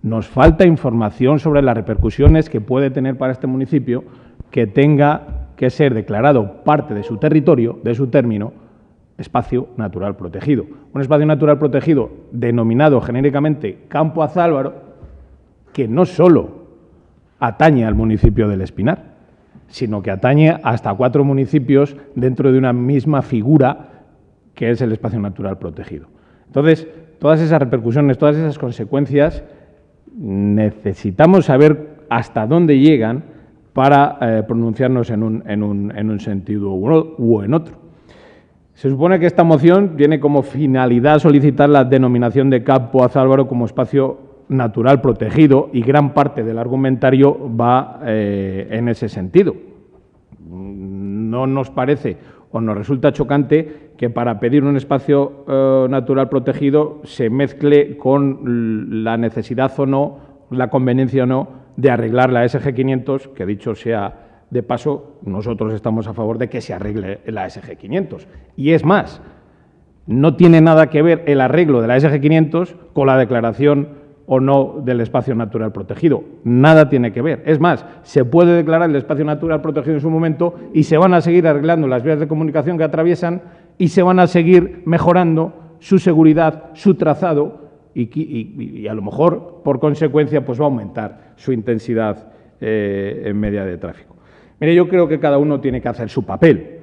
Nos falta información sobre las repercusiones que puede tener para este municipio que tenga que ser declarado parte de su territorio, de su término, espacio natural protegido. Un espacio natural protegido denominado genéricamente Campozálvaro, que no solo atañe al municipio del Espinar, sino que atañe hasta 4 municipios dentro de una misma figura que es el espacio natural protegido. Entonces, todas esas repercusiones, todas esas consecuencias, necesitamos saber hasta dónde llegan para pronunciarnos en un sentido u en otro. Se supone que esta moción tiene como finalidad solicitar la denominación de Campozálvaro como espacio natural protegido y gran parte del argumentario va en ese sentido. No nos parece o nos resulta chocante que para pedir un espacio natural protegido se mezcle con la necesidad o no, la conveniencia o no, de arreglar la SG 500, que dicho sea de paso, nosotros estamos a favor de que se arregle la SG 500. Y es más, no tiene nada que ver el arreglo de la SG 500 con la declaración o no del espacio natural protegido. Nada tiene que ver. Es más, se puede declarar el espacio natural protegido en su momento y se van a seguir arreglando las vías de comunicación que atraviesan y se van a seguir mejorando su seguridad, su trazado y a lo mejor, por consecuencia, pues va a aumentar su intensidad en media de tráfico. Mire, yo creo que cada uno tiene que hacer su papel,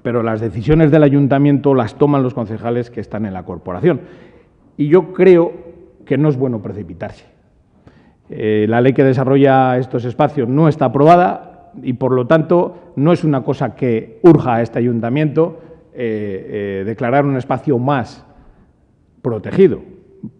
pero las decisiones del ayuntamiento las toman los concejales que están en la corporación. Y yo creo que no es bueno precipitarse. La ley que desarrolla estos espacios no está aprobada y, por lo tanto, no es una cosa que urja a este ayuntamiento declarar un espacio más protegido.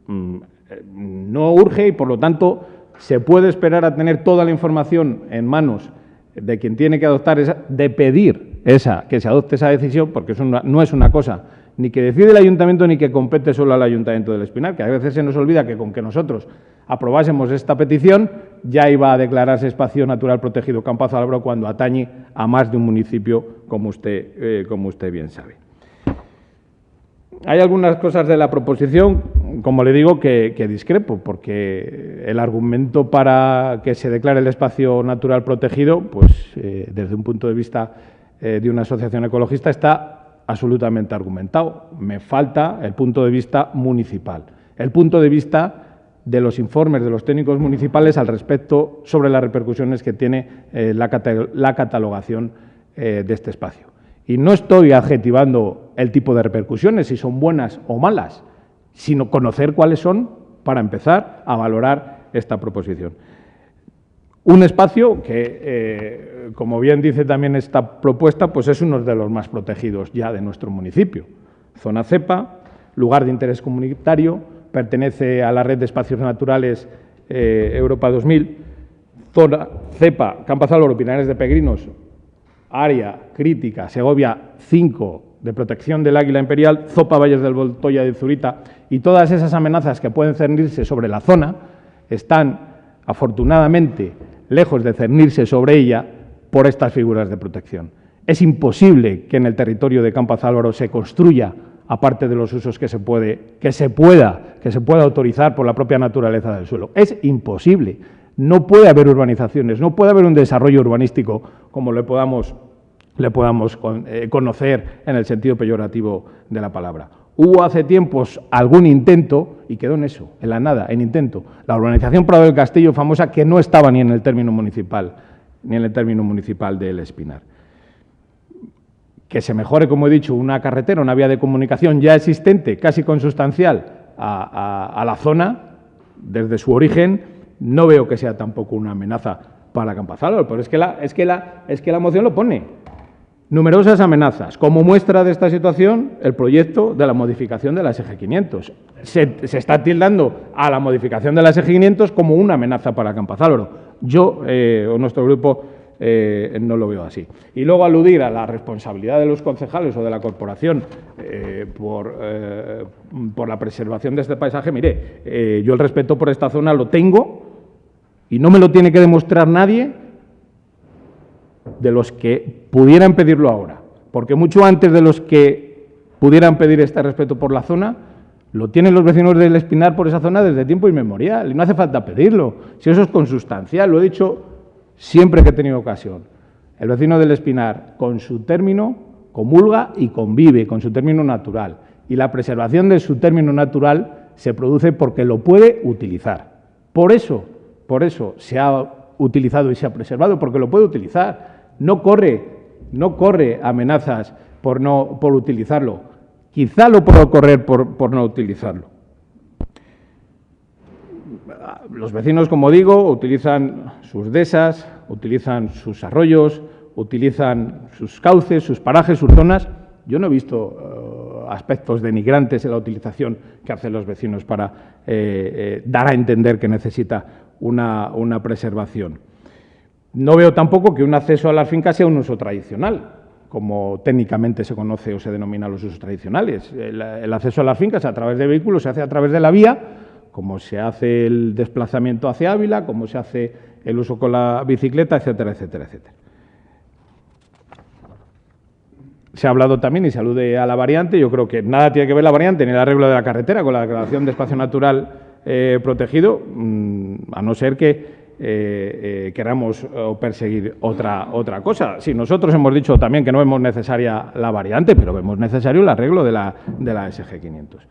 no urge y, por lo tanto, se puede esperar a tener toda la información en manos de quien tiene que adoptar de pedir que se adopte esa decisión, porque eso no es una cosa ni que decide el Ayuntamiento ni que compete solo al Ayuntamiento del Espinar, que a veces se nos olvida que con que nosotros aprobásemos esta petición ya iba a declararse espacio natural protegido Campo Azálvaro cuando atañe a más de un municipio, como usted bien sabe. Hay algunas cosas de la proposición, como le digo, que discrepo, porque el argumento para que se declare el espacio natural protegido, pues desde un punto de vista de una asociación ecologista, está absolutamente argumentado. Me falta el punto de vista municipal, el punto de vista de los informes de los técnicos municipales al respecto sobre las repercusiones que tiene la catalogación de este espacio. Y no estoy adjetivando el tipo de repercusiones, si son buenas o malas, sino conocer cuáles son para empezar a valorar esta proposición. Un espacio que, como bien dice también esta propuesta, pues es uno de los más protegidos ya de nuestro municipio. Zona CEPA, lugar de interés comunitario, pertenece a la red de espacios naturales Europa 2000, zona CEPA, Campo Azálvaro, Pinares de Peregrinos, área crítica, Segovia 5, de protección del águila imperial, Zopa, Valles del Voltoya de Zurita, y todas esas amenazas que pueden cernirse sobre la zona están, afortunadamente, lejos de cernirse sobre ella por estas figuras de protección. Es imposible que en el territorio de Campo Azálvaro se construya, aparte de los usos que se pueda autorizar por la propia naturaleza del suelo. Es imposible. No puede haber urbanizaciones, no puede haber un desarrollo urbanístico como le podamos conocer en el sentido peyorativo de la palabra. Hubo hace tiempos algún intento, y quedó en eso, en la nada, en intento, la urbanización Prado del Castillo famosa, que no estaba ni en el término municipal del Espinar. Que se mejore, como he dicho, una carretera, una vía de comunicación ya existente, casi consustancial a la zona, desde su origen, no veo que sea tampoco una amenaza para Campo Azálvaro, pero es que la moción lo pone. Numerosas amenazas. Como muestra de esta situación, el proyecto de la modificación de la SG 500. Se está tildando a la modificación de la SG 500 como una amenaza para Campo Azálvaro. Yo o nuestro grupo no lo veo así. Y luego aludir a la responsabilidad de los concejales o de la corporación por la preservación de este paisaje. Mire, yo el respeto por esta zona lo tengo y no me lo tiene que demostrar nadie de los que pudieran pedirlo ahora, porque mucho antes de los que pudieran pedir este respeto por la zona, lo tienen los vecinos del Espinar por esa zona desde tiempo inmemorial, y no hace falta pedirlo, si eso es consustancial, lo he dicho siempre que he tenido ocasión. El vecino del Espinar, con su término, comulga y convive con su término natural, y la preservación de su término natural se produce porque lo puede utilizar. Por eso se ha utilizado y se ha preservado, porque lo puede utilizar. No corre amenazas por utilizarlo. Quizá lo pueda correr por no utilizarlo. Los vecinos, como digo, utilizan sus dehesas, utilizan sus arroyos, utilizan sus cauces, sus parajes, sus zonas. Yo no he visto aspectos denigrantes en la utilización que hacen los vecinos para dar a entender que necesita una preservación. No veo tampoco que un acceso a las fincas sea un uso tradicional, como técnicamente se conoce o se denomina los usos tradicionales. El acceso a las fincas a través de vehículos se hace a través de la vía, como se hace el desplazamiento hacia Ávila, como se hace el uso con la bicicleta, etcétera, etcétera, etcétera. Se ha hablado también y se alude a la variante. Yo creo que nada tiene que ver la variante ni el arreglo de la carretera con la declaración de espacio natural protegido, a no ser que queramos perseguir otra cosa. Si nosotros hemos dicho también que no vemos necesaria la variante, pero vemos necesario el arreglo de la SG 500.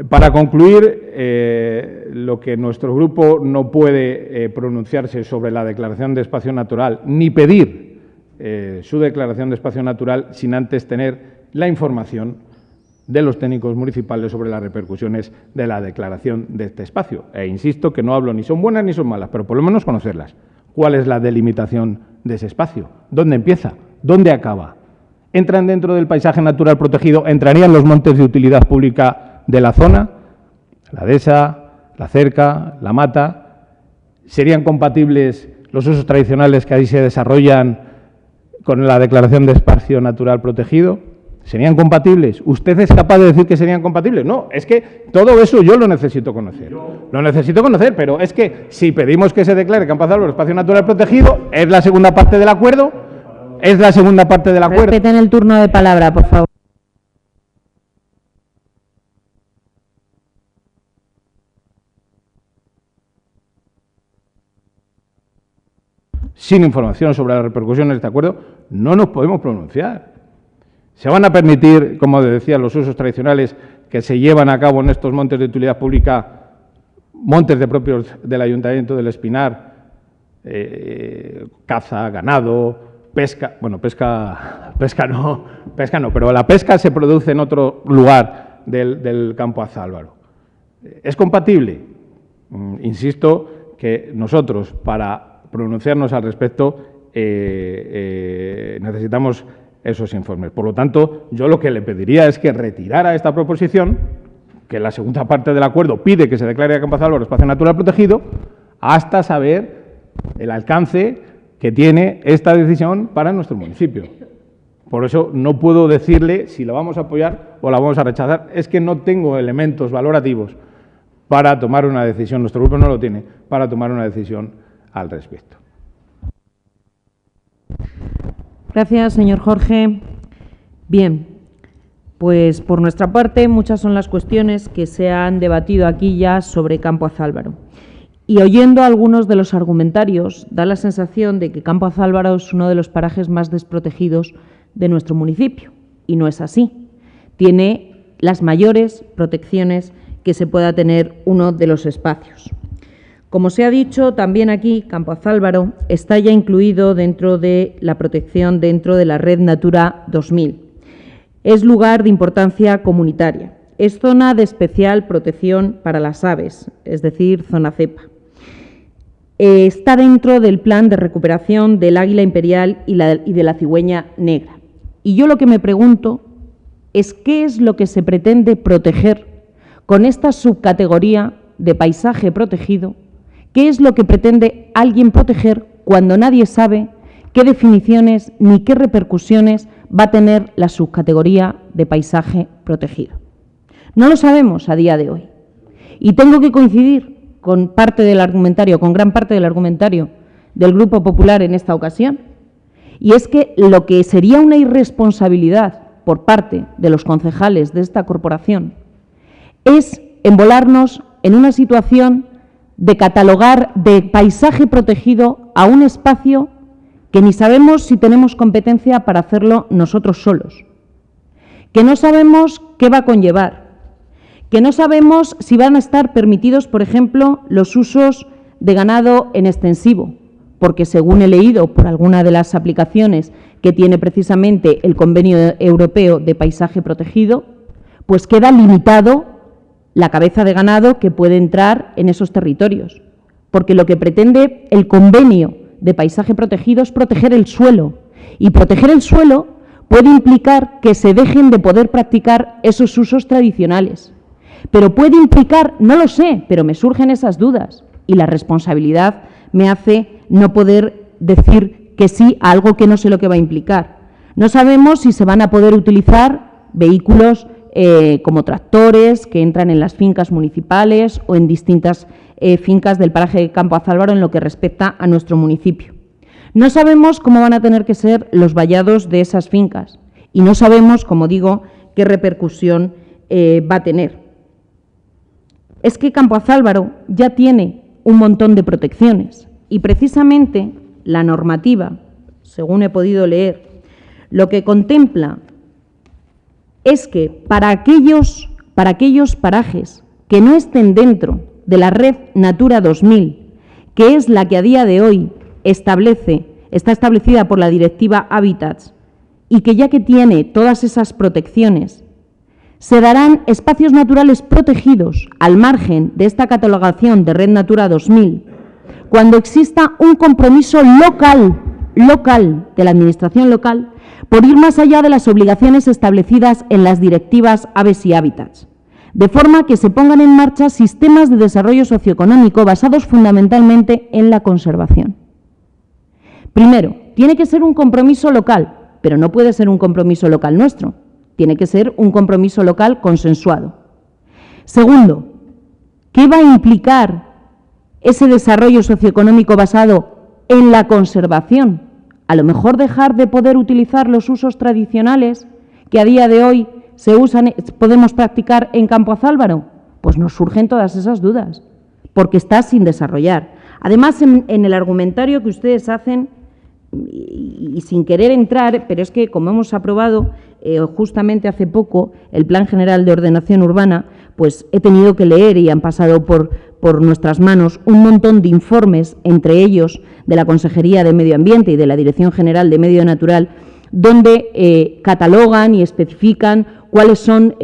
Para concluir, lo que nuestro grupo no puede pronunciarse sobre la declaración de espacio natural ni pedir su declaración de espacio natural sin antes tener la información de los técnicos municipales sobre las repercusiones de la declaración de este espacio. E insisto que no hablo ni son buenas ni son malas, pero por lo menos conocerlas. ¿Cuál es la delimitación de ese espacio? ¿Dónde empieza? ¿Dónde acaba? ¿Entran dentro del paisaje natural protegido? ¿Entrarían los montes de utilidad pública de la zona? la dehesa, la cerca, la mata. ¿Serían compatibles los usos tradicionales que ahí se desarrollan con la declaración de espacio natural protegido? ¿Serían compatibles? ¿Usted es capaz de decir que serían compatibles? No, es que todo eso yo lo necesito conocer. Lo necesito conocer, pero es que si pedimos que se declare Campo Álvaro espacio natural protegido, es la segunda parte del acuerdo. Es la segunda parte del acuerdo. Respeten el turno de palabra, por favor. Sin información sobre las repercusiones de este acuerdo, no nos podemos pronunciar. ¿Se van a permitir, como decía, los usos tradicionales que se llevan a cabo en estos montes de utilidad pública, montes de propios del Ayuntamiento del Espinar, caza, ganado, pesca? Bueno, pesca no, pero la pesca se produce en otro lugar del Campo Álvaro. ¿Es compatible? Insisto que nosotros, para pronunciarnos al respecto, necesitamos esos informes. Por lo tanto, yo lo que le pediría es que retirara esta proposición, que la segunda parte del acuerdo pide que se declare a Campo Álvaro espacio natural protegido, hasta saber el alcance que tiene esta decisión para nuestro municipio. Por eso no puedo decirle si la vamos a apoyar o la vamos a rechazar. Es que no tengo elementos valorativos para tomar una decisión, nuestro grupo no lo tiene, para tomar una decisión al respecto. Gracias, señor Jorge. Bien, pues por nuestra parte muchas son las cuestiones que se han debatido aquí ya sobre Campo Álvaro. Y oyendo algunos de los argumentarios, da la sensación de que Campo Álvaro es uno de los parajes más desprotegidos de nuestro municipio. Y no es así. Tiene las mayores protecciones que se pueda tener uno de los espacios. Como se ha dicho, también aquí Campo Álvaro está ya incluido dentro de la protección dentro de la Red Natura 2000. Es lugar de importancia comunitaria. Es zona de especial protección para las aves, es decir, zona cepa. Está dentro del plan de recuperación del águila imperial y de la cigüeña negra. Y yo lo que me pregunto es qué es lo que se pretende proteger con esta subcategoría de paisaje protegido. ¿Qué es lo que pretende alguien proteger cuando nadie sabe qué definiciones ni qué repercusiones va a tener la subcategoría de paisaje protegido? No lo sabemos a día de hoy. Y tengo que coincidir con parte del argumentario, con gran parte del argumentario del Grupo Popular en esta ocasión. Y es que lo que sería una irresponsabilidad por parte de los concejales de esta corporación es embolarnos en una situación de catalogar de paisaje protegido a un espacio que ni sabemos si tenemos competencia para hacerlo nosotros solos, que no sabemos qué va a conllevar, que no sabemos si van a estar permitidos, por ejemplo, los usos de ganado en extensivo, porque según he leído por alguna de las aplicaciones que tiene precisamente el Convenio Europeo de Paisaje Protegido, pues queda limitado la cabeza de ganado que puede entrar en esos territorios, porque lo que pretende el Convenio de Paisaje Protegido es proteger el suelo, y proteger el suelo puede implicar que se dejen de poder practicar esos usos tradicionales, pero puede implicar, no lo sé, pero me surgen esas dudas, y la responsabilidad me hace no poder decir que sí a algo que no sé lo que va a implicar. No sabemos si se van a poder utilizar vehículos como tractores que entran en las fincas municipales o en distintas fincas del paraje de Campo Álvaro en lo que respecta a nuestro municipio. No sabemos cómo van a tener que ser los vallados de esas fincas y no sabemos, como digo, qué repercusión va a tener. Es que Campo Álvaro ya tiene un montón de protecciones y precisamente la normativa, según he podido leer, lo que contempla es que para aquellos parajes que no estén dentro de la Red Natura 2000, que es la que a día de hoy está establecida por la Directiva Hábitats y que ya que tiene todas esas protecciones, se darán espacios naturales protegidos al margen de esta catalogación de Red Natura 2000 cuando exista un compromiso local de la Administración local por ir más allá de las obligaciones establecidas en las directivas Aves y Hábitats. de forma que se pongan en marcha sistemas de desarrollo socioeconómico basados fundamentalmente en la conservación. Primero, tiene que ser un compromiso local, pero no puede ser un compromiso local nuestro, tiene que ser un compromiso local consensuado. Segundo, ¿qué va a implicar ese desarrollo socioeconómico basado en la conservación? A lo mejor dejar de poder utilizar los usos tradicionales que a día de hoy podemos practicar en Campo Azálvaro. Pues nos surgen todas esas dudas, porque está sin desarrollar. Además, en el argumentario que ustedes hacen, y sin querer entrar, pero es que como hemos aprobado justamente hace poco el Plan General de Ordenación Urbana, pues he tenido que leer y han pasado por nuestras manos un montón de informes, entre ellos de la Consejería de Medio Ambiente y de la Dirección General de Medio Natural, donde catalogan y especifican cuáles son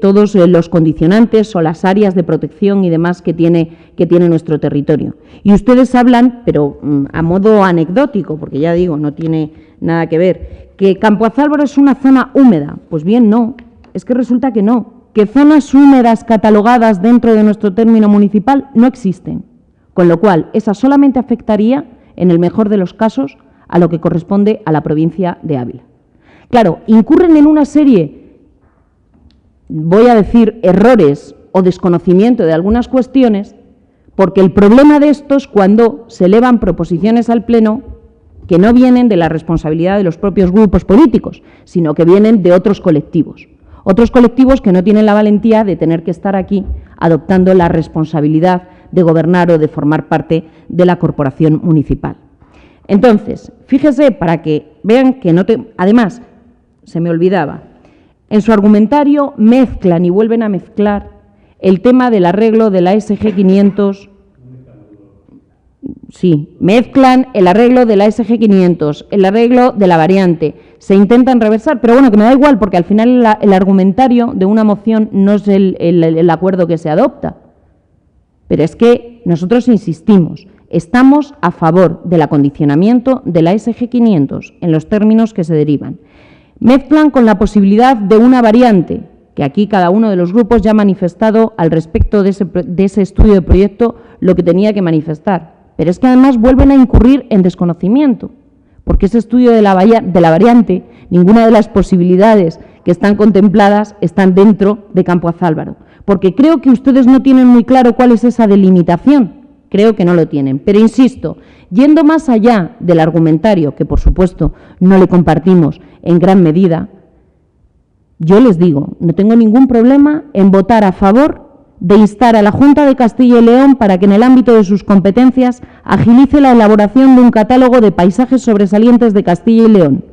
todos los condicionantes o las áreas de protección y demás que tiene nuestro territorio. Y ustedes hablan, pero a modo anecdótico, porque ya digo, no tiene nada que ver, que Campo Azálvaro es una zona húmeda. Pues bien, no, es que resulta que no, que zonas húmedas catalogadas dentro de nuestro término municipal no existen, con lo cual esa solamente afectaría, en el mejor de los casos, a lo que corresponde a la provincia de Ávila. Claro, incurren en una serie, voy a decir, errores o desconocimiento de algunas cuestiones, porque el problema de esto es cuando se elevan proposiciones al Pleno que no vienen de la responsabilidad de los propios grupos políticos, sino que vienen de otros colectivos que no tienen la valentía de tener que estar aquí adoptando la responsabilidad de gobernar o de formar parte de la corporación municipal. Entonces, fíjese, para que vean que no te... Además, se me olvidaba, en su argumentario mezclan y vuelven a mezclar el tema del arreglo de la SG 500. Sí, mezclan el arreglo de la SG 500, el arreglo de la variante, se intentan reversar, pero bueno, que me da igual, porque al final el argumentario de una moción no es el acuerdo que se adopta. Pero es que nosotros insistimos, estamos a favor del acondicionamiento de la SG 500 en los términos que se derivan. Mezclan con la posibilidad de una variante, que aquí cada uno de los grupos ya ha manifestado al respecto de ese estudio de proyecto lo que tenía que manifestar. Pero es que además vuelven a incurrir en desconocimiento, porque ese estudio de la variante, ninguna de las posibilidades que están contempladas están dentro de Campo Azálvaro, porque creo que ustedes no tienen muy claro cuál es esa delimitación, creo que no lo tienen. Pero insisto, yendo más allá del argumentario, que por supuesto no le compartimos en gran medida, yo les digo, no tengo ningún problema en votar a favor de instar a la Junta de Castilla y León para que en el ámbito de sus competencias agilice la elaboración de un catálogo de paisajes sobresalientes de Castilla y León,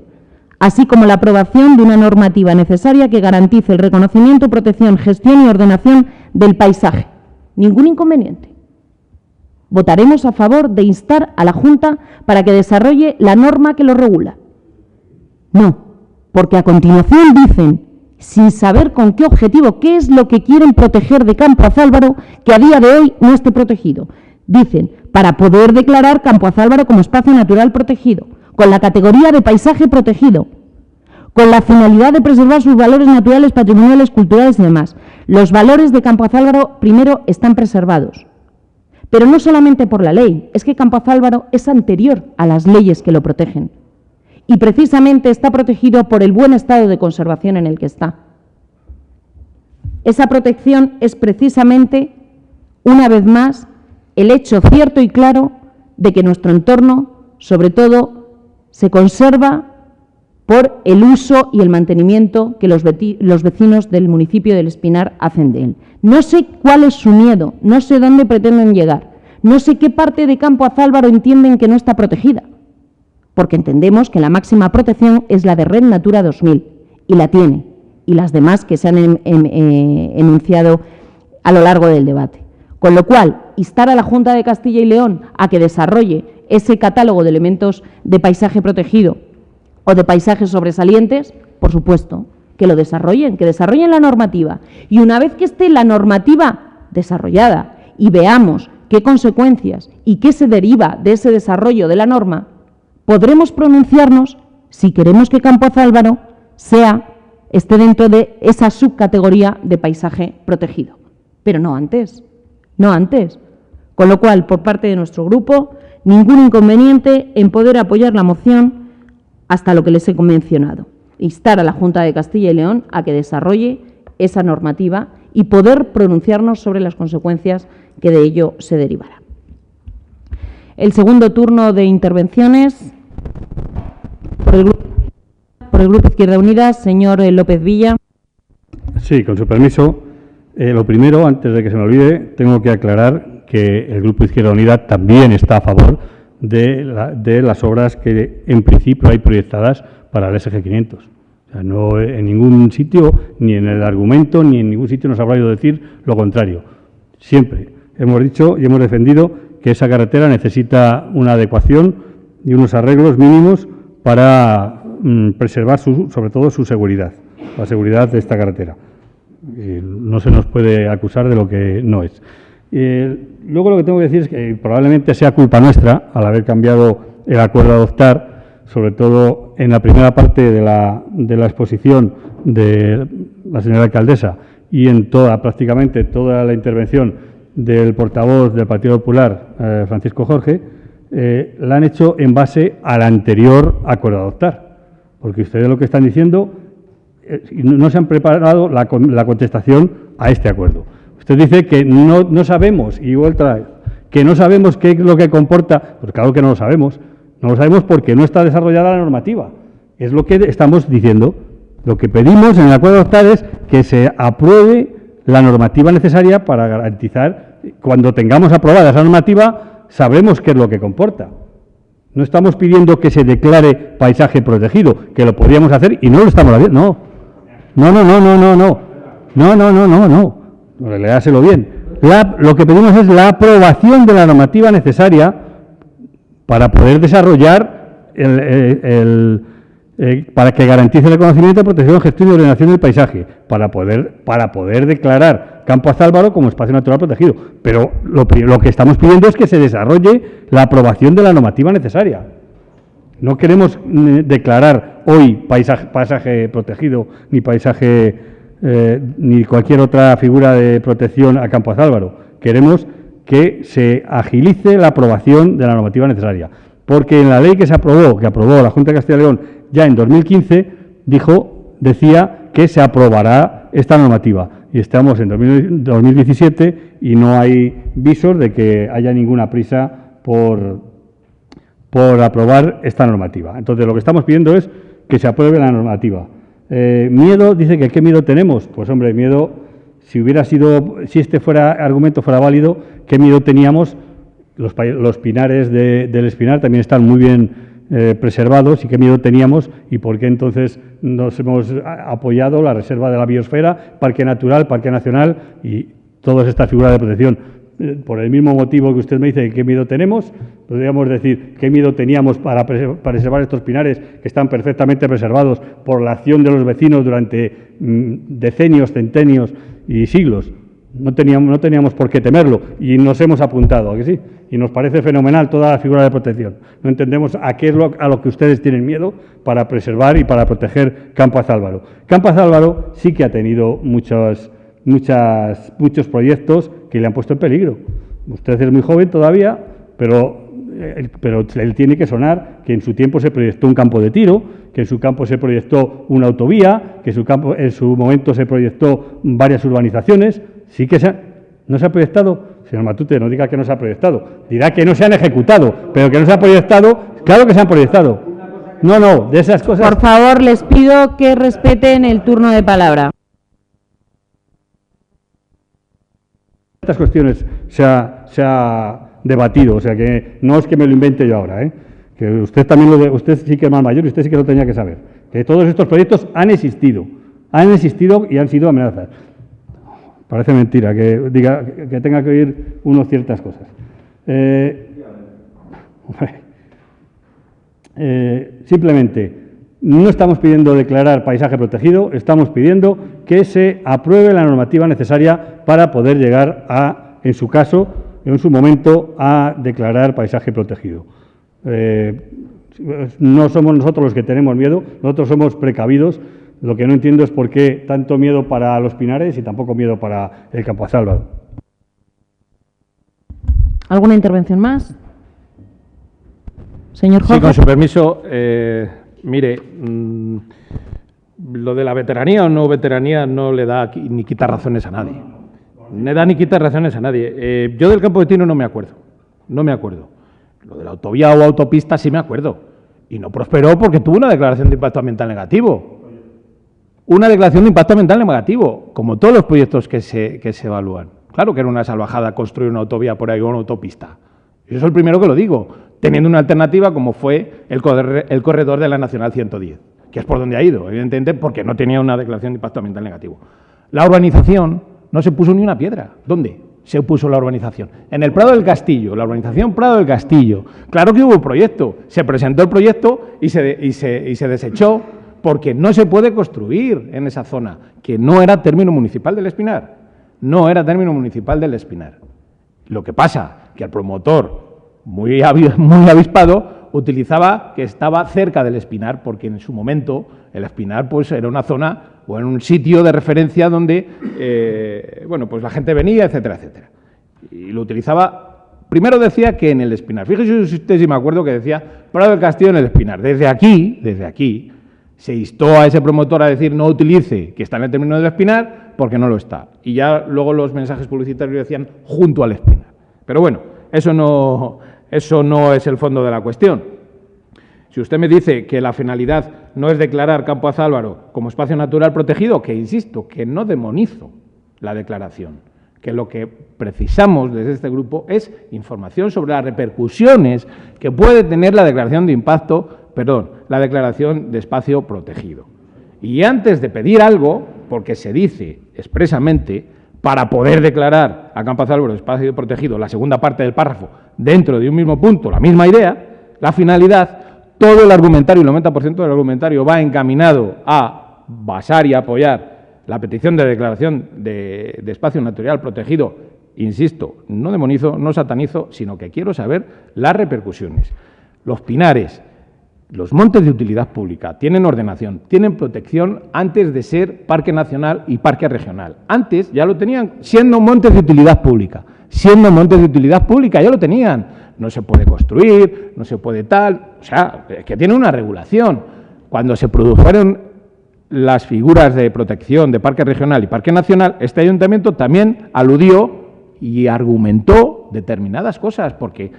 así como la aprobación de una normativa necesaria que garantice el reconocimiento, protección, gestión y ordenación del paisaje. Ningún inconveniente. Votaremos a favor de instar a la Junta para que desarrolle la norma que lo regula. No, porque a continuación dicen, sin saber con qué objetivo, qué es lo que quieren proteger de Campo Azálvaro, que a día de hoy no esté protegido. Dicen, para poder declarar Campo Azálvaro como espacio natural protegido, con la categoría de paisaje protegido, con la finalidad de preservar sus valores naturales, patrimoniales, culturales y demás. Los valores de Campo Azálvaro, primero, están preservados. Pero no solamente por la ley, es que Campo Azálvaro es anterior a las leyes que lo protegen. Y precisamente está protegido por el buen estado de conservación en el que está. Esa protección es precisamente, una vez más, el hecho cierto y claro de que nuestro entorno, sobre todo, se conserva por el uso y el mantenimiento que los vecinos del municipio del Espinar hacen de él. No sé cuál es su miedo, no sé dónde pretenden llegar, no sé qué parte de Campo Azálvaro entienden que no está protegida, porque entendemos que la máxima protección es la de Red Natura 2000, y la tiene, y las demás que se han enunciado a lo largo del debate. Con lo cual, instar a la Junta de Castilla y León a que desarrolle ese catálogo de elementos de paisaje protegido o de paisajes sobresalientes, por supuesto, que lo desarrollen, que desarrollen la normativa. Y una vez que esté la normativa desarrollada y veamos qué consecuencias y qué se deriva de ese desarrollo de la norma, podremos pronunciarnos si queremos que Campo Azálvaro sea esté dentro de esa subcategoría de paisaje protegido. Pero no antes, no antes. Con lo cual, por parte de nuestro grupo, ningún inconveniente en poder apoyar la moción hasta lo que les he mencionado. Instar a la Junta de Castilla y León a que desarrolle esa normativa y poder pronunciarnos sobre las consecuencias que de ello se derivarán. El segundo turno de intervenciones por el Grupo Izquierda Unida, señor López Villa. Sí, con su permiso. Lo primero, antes de que se me olvide, tengo que aclarar que el Grupo Izquierda Unida también está a favor de las obras que en principio hay proyectadas para el SG 500. O sea, no en ningún sitio, ni en el argumento, ni en ningún sitio nos habrá oído decir lo contrario. Siempre hemos dicho y hemos defendido que esa carretera necesita una adecuación y unos arreglos mínimos para preservar sobre todo su seguridad, la seguridad de esta carretera. No se nos puede acusar de lo que no es. Luego lo que tengo que decir es que probablemente sea culpa nuestra al haber cambiado el acuerdo a adoptar, sobre todo en la primera parte de la exposición de la señora alcaldesa y en prácticamente toda la intervención del portavoz del Partido Popular, Francisco Jorge, la han hecho en base al anterior acuerdo a adoptar. Porque ustedes lo que están diciendo, no se han preparado la contestación a este acuerdo. Usted dice que no sabemos, y otra vez, que no sabemos qué es lo que comporta. Pues claro que no lo sabemos. No lo sabemos porque no está desarrollada la normativa. Es lo que estamos diciendo. Lo que pedimos en el acuerdo de adoptar es que se apruebe la normativa necesaria para garantizar, cuando tengamos aprobada esa normativa, sabremos qué es lo que comporta. No estamos pidiendo que se declare paisaje protegido, que lo podríamos hacer y no lo estamos haciendo. No. Léaselo bien. Lo que pedimos es la aprobación de la normativa necesaria para poder desarrollar para que garantice el conocimiento, protección, gestión y ordenación del paisaje, para poder declarar Campo Azálvaro como espacio natural protegido. Pero lo que estamos pidiendo es que se desarrolle la aprobación de la normativa necesaria. No queremos declarar hoy paisaje protegido, ni paisaje, ni cualquier otra figura de protección a Campo Azálvaro. Queremos que se agilice la aprobación de la normativa necesaria. Porque en la ley que aprobó la Junta de Castilla y León ya en 2015, decía que se aprobará esta normativa. Y estamos en 2017 y no hay visos de que haya ninguna prisa por aprobar esta normativa. Entonces, lo que estamos pidiendo es que se apruebe la normativa. Miedo, dice que ¿qué miedo tenemos? Pues hombre, miedo, si este argumento fuera válido, ¿qué miedo teníamos? Los pinares del Espinar también están muy bien preservados, y qué miedo teníamos y por qué entonces nos hemos apoyado la reserva de la biosfera, parque natural, parque nacional y todas estas figuras de protección. Por el mismo motivo que usted me dice qué miedo tenemos, podríamos decir qué miedo teníamos para preservar estos pinares que están perfectamente preservados por la acción de los vecinos durante decenios, centenios y siglos. No teníamos por qué temerlo y nos hemos apuntado, ¿a que sí? Y nos parece fenomenal toda la figura de protección. No entendemos a qué es a lo que ustedes tienen miedo para preservar y para proteger Campo Azálvaro. Campo Azálvaro sí que ha tenido muchos proyectos que le han puesto en peligro. Usted es muy joven todavía, pero él tiene que sonar que en su tiempo se proyectó un campo de tiro, que en su campo se proyectó una autovía, que en su momento se proyectó varias urbanizaciones. Sí que no se ha proyectado. Señor Matute, no diga que no se ha proyectado. Dirá que no se han ejecutado, pero que no se ha proyectado, claro que se han proyectado. No, de esas cosas. Por favor, les pido que respeten el turno de palabra. Estas cuestiones se ha debatido, o sea que no es que me lo invente yo ahora, que usted también usted sí que es más mayor y usted sí que lo tenía que saber. Que todos estos proyectos han existido y han sido amenazas. Parece mentira que diga que tenga que oír uno ciertas cosas. Simplemente, no estamos pidiendo declarar paisaje protegido, estamos pidiendo que se apruebe la normativa necesaria para poder llegar en su caso, en su momento, a declarar paisaje protegido. No somos nosotros los que tenemos miedo, nosotros somos precavidos, Lo que no entiendo es por qué tanto miedo para los Pinares y tampoco miedo para el Campo de Álvaro. ¿Alguna intervención más? Señor Jorge. Sí, con su permiso. Mire, lo de la veteranía o no veteranía no le da ni quita razones a nadie. No le da ni quita razones a nadie. Yo del Campo de Tino no me acuerdo. No me acuerdo. Lo de la autovía o autopista sí me acuerdo. Y no prosperó porque tuvo una declaración de impacto ambiental negativo. Una declaración de impacto ambiental negativo, como todos los proyectos que se evalúan. Claro que era una salvajada construir una autovía por ahí o una autopista. Yo soy el primero que lo digo, teniendo una alternativa como fue el corredor de la Nacional 110, que es por donde ha ido, evidentemente porque no tenía una declaración de impacto ambiental negativo. La urbanización no se puso ni una piedra. ¿Dónde se puso la urbanización? En el Prado del Castillo, la urbanización Prado del Castillo. Claro que hubo un proyecto, se presentó el proyecto y se desechó porque no se puede construir en esa zona, que no era término municipal del Espinar. No era término municipal del Espinar. Lo que pasa que el promotor, muy avispado, utilizaba que estaba cerca del Espinar, porque en su momento el Espinar pues, era una zona o era un sitio de referencia donde bueno, pues la gente venía, etcétera, etcétera. Y lo utilizaba, primero decía que en el Espinar. Fíjese usted si me acuerdo que decía Prado del Castillo en el Espinar. Desde aquí, se instó a ese promotor a decir no utilice que está en el término del Espinar porque no lo está. Y ya luego los mensajes publicitarios decían junto al Espinar. Pero bueno, eso no es el fondo de la cuestión. Si usted me dice que la finalidad no es declarar Campo Azálvaro como espacio natural protegido, que insisto, que no demonizo la declaración, que lo que precisamos desde este grupo es información sobre las repercusiones que puede tener la declaración de la declaración de espacio protegido. Y antes de pedir algo, porque se dice expresamente, para poder declarar a Campo Azálvaro espacio protegido, la segunda parte del párrafo, dentro de un mismo punto, la misma idea, la finalidad, todo el argumentario, el 90% del argumentario va encaminado a basar y apoyar la petición de declaración de espacio natural protegido. Insisto, no demonizo, no satanizo, sino que quiero saber las repercusiones. Los pinares, los montes de utilidad pública tienen ordenación, tienen protección antes de ser parque nacional y parque regional. Antes ya lo tenían siendo montes de utilidad pública. Siendo montes de utilidad pública ya lo tenían. No se puede construir, no se puede tal. O sea, que tiene una regulación. Cuando se produjeron las figuras de protección de parque regional y parque nacional, este ayuntamiento también aludió y argumentó determinadas cosas porque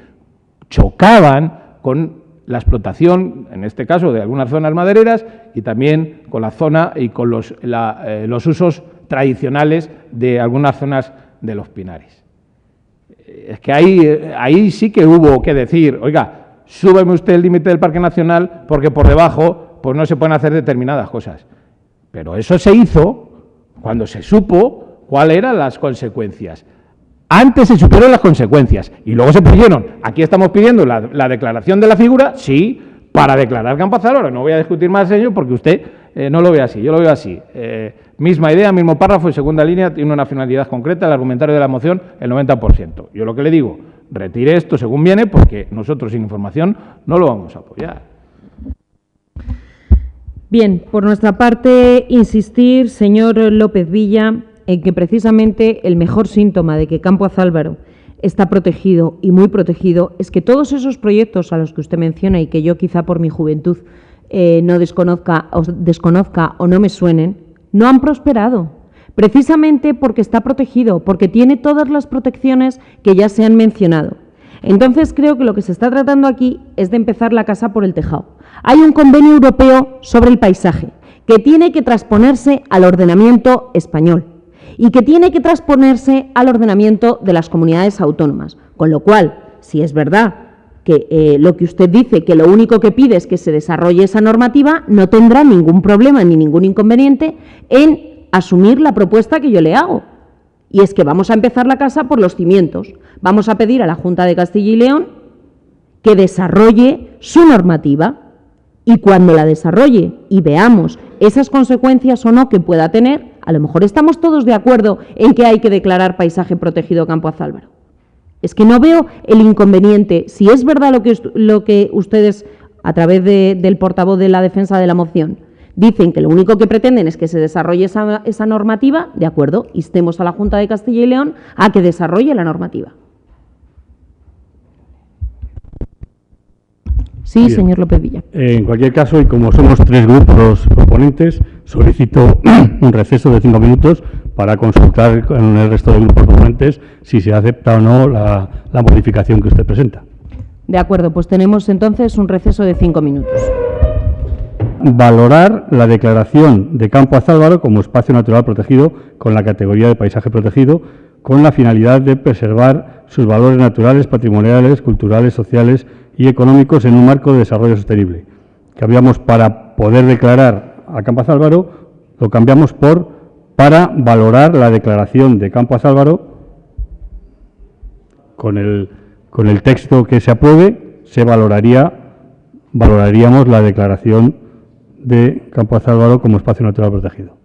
chocaban con la explotación, en este caso, de algunas zonas madereras y también con la zona y con los usos tradicionales de algunas zonas de los pinares. Es que ahí sí que hubo que decir, oiga, súbeme usted el límite del Parque Nacional porque por debajo pues no se pueden hacer determinadas cosas. Pero eso se hizo cuando se supo cuáles eran las consecuencias. Antes se supieron las consecuencias y luego se pidieron. Aquí estamos pidiendo la declaración de la figura, sí, para declarar Campo Azálvaro. No voy a discutir más, señor, porque usted no lo ve así, yo lo veo así. Misma idea, mismo párrafo y segunda línea, tiene una finalidad concreta, el argumentario de la moción, el 90%. Yo lo que le digo, retire esto según viene, porque nosotros sin información no lo vamos a apoyar. Bien, por nuestra parte, insistir, señor López Villa, en que precisamente el mejor síntoma de que Campo Azálvaro está protegido y muy protegido es que todos esos proyectos a los que usted menciona y que yo quizá por mi juventud no desconozca o no me suenen, no han prosperado, precisamente porque está protegido, porque tiene todas las protecciones que ya se han mencionado. Entonces creo que lo que se está tratando aquí es de empezar la casa por el tejado. Hay un convenio europeo sobre el paisaje que tiene que transponerse al ordenamiento español y que tiene que transponerse al ordenamiento de las comunidades autónomas. Con lo cual, si es verdad que lo que usted dice, que lo único que pide es que se desarrolle esa normativa, no tendrá ningún problema ni ningún inconveniente en asumir la propuesta que yo le hago. Y es que vamos a empezar la casa por los cimientos. Vamos a pedir a la Junta de Castilla y León que desarrolle su normativa y cuando la desarrolle y veamos esas consecuencias o no que pueda tener, a lo mejor estamos todos de acuerdo en que hay que declarar paisaje protegido Campo Azálvaro. Es que no veo el inconveniente. Si es verdad lo que ustedes, a través del portavoz de la defensa de la moción, dicen que lo único que pretenden es que se desarrolle esa normativa, de acuerdo, instemos a la Junta de Castilla y León a que desarrolle la normativa. Sí, Bien. señor López Villa. En cualquier caso, y como somos 3 grupos proponentes, solicito un receso de 5 minutos para consultar con el resto de grupos proponentes si se acepta o no la modificación que usted presenta. De acuerdo, pues tenemos entonces un receso de 5 minutos. Valorar la declaración de Campo Azálvaro como espacio natural protegido con la categoría de paisaje protegido, con la finalidad de preservar sus valores naturales, patrimoniales, culturales, sociales y económicos en un marco de desarrollo sostenible. Cambiamos para poder declarar a Campo Azálvaro, lo cambiamos por para valorar la declaración de Campo Azálvaro. Con el texto que se apruebe, valoraríamos la declaración de Campo Azálvaro como espacio natural protegido.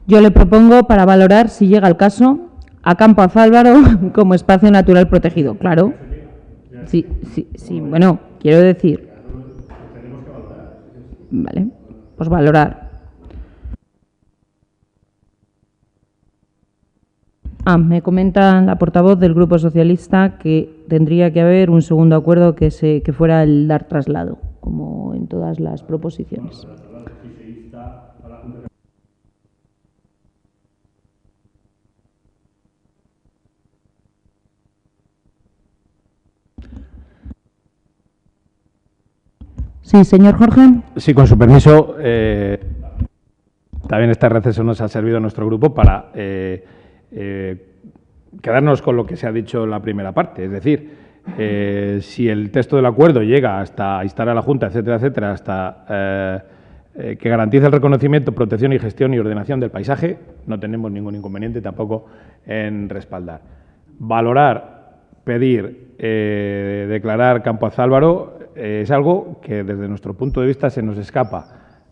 Yo le propongo para valorar, si llega el caso, a Campo Azálvaro como espacio natural protegido, claro. Sí, bueno, quiero decir. Vale, pues valorar. Me comenta la portavoz del Grupo Socialista que tendría que haber un segundo acuerdo que fuera el dar traslado, como en todas las proposiciones. Sí, señor Jorge. Sí, con su permiso, también este receso nos ha servido a nuestro grupo para quedarnos con lo que se ha dicho en la primera parte. Es decir, si el texto del acuerdo llega hasta instar a la Junta, etcétera, etcétera, hasta que garantice el reconocimiento, protección y gestión y ordenación del paisaje, no tenemos ningún inconveniente tampoco en respaldar. Valorar, pedir, declarar Campo Azálvaro es algo que desde nuestro punto de vista se nos escapa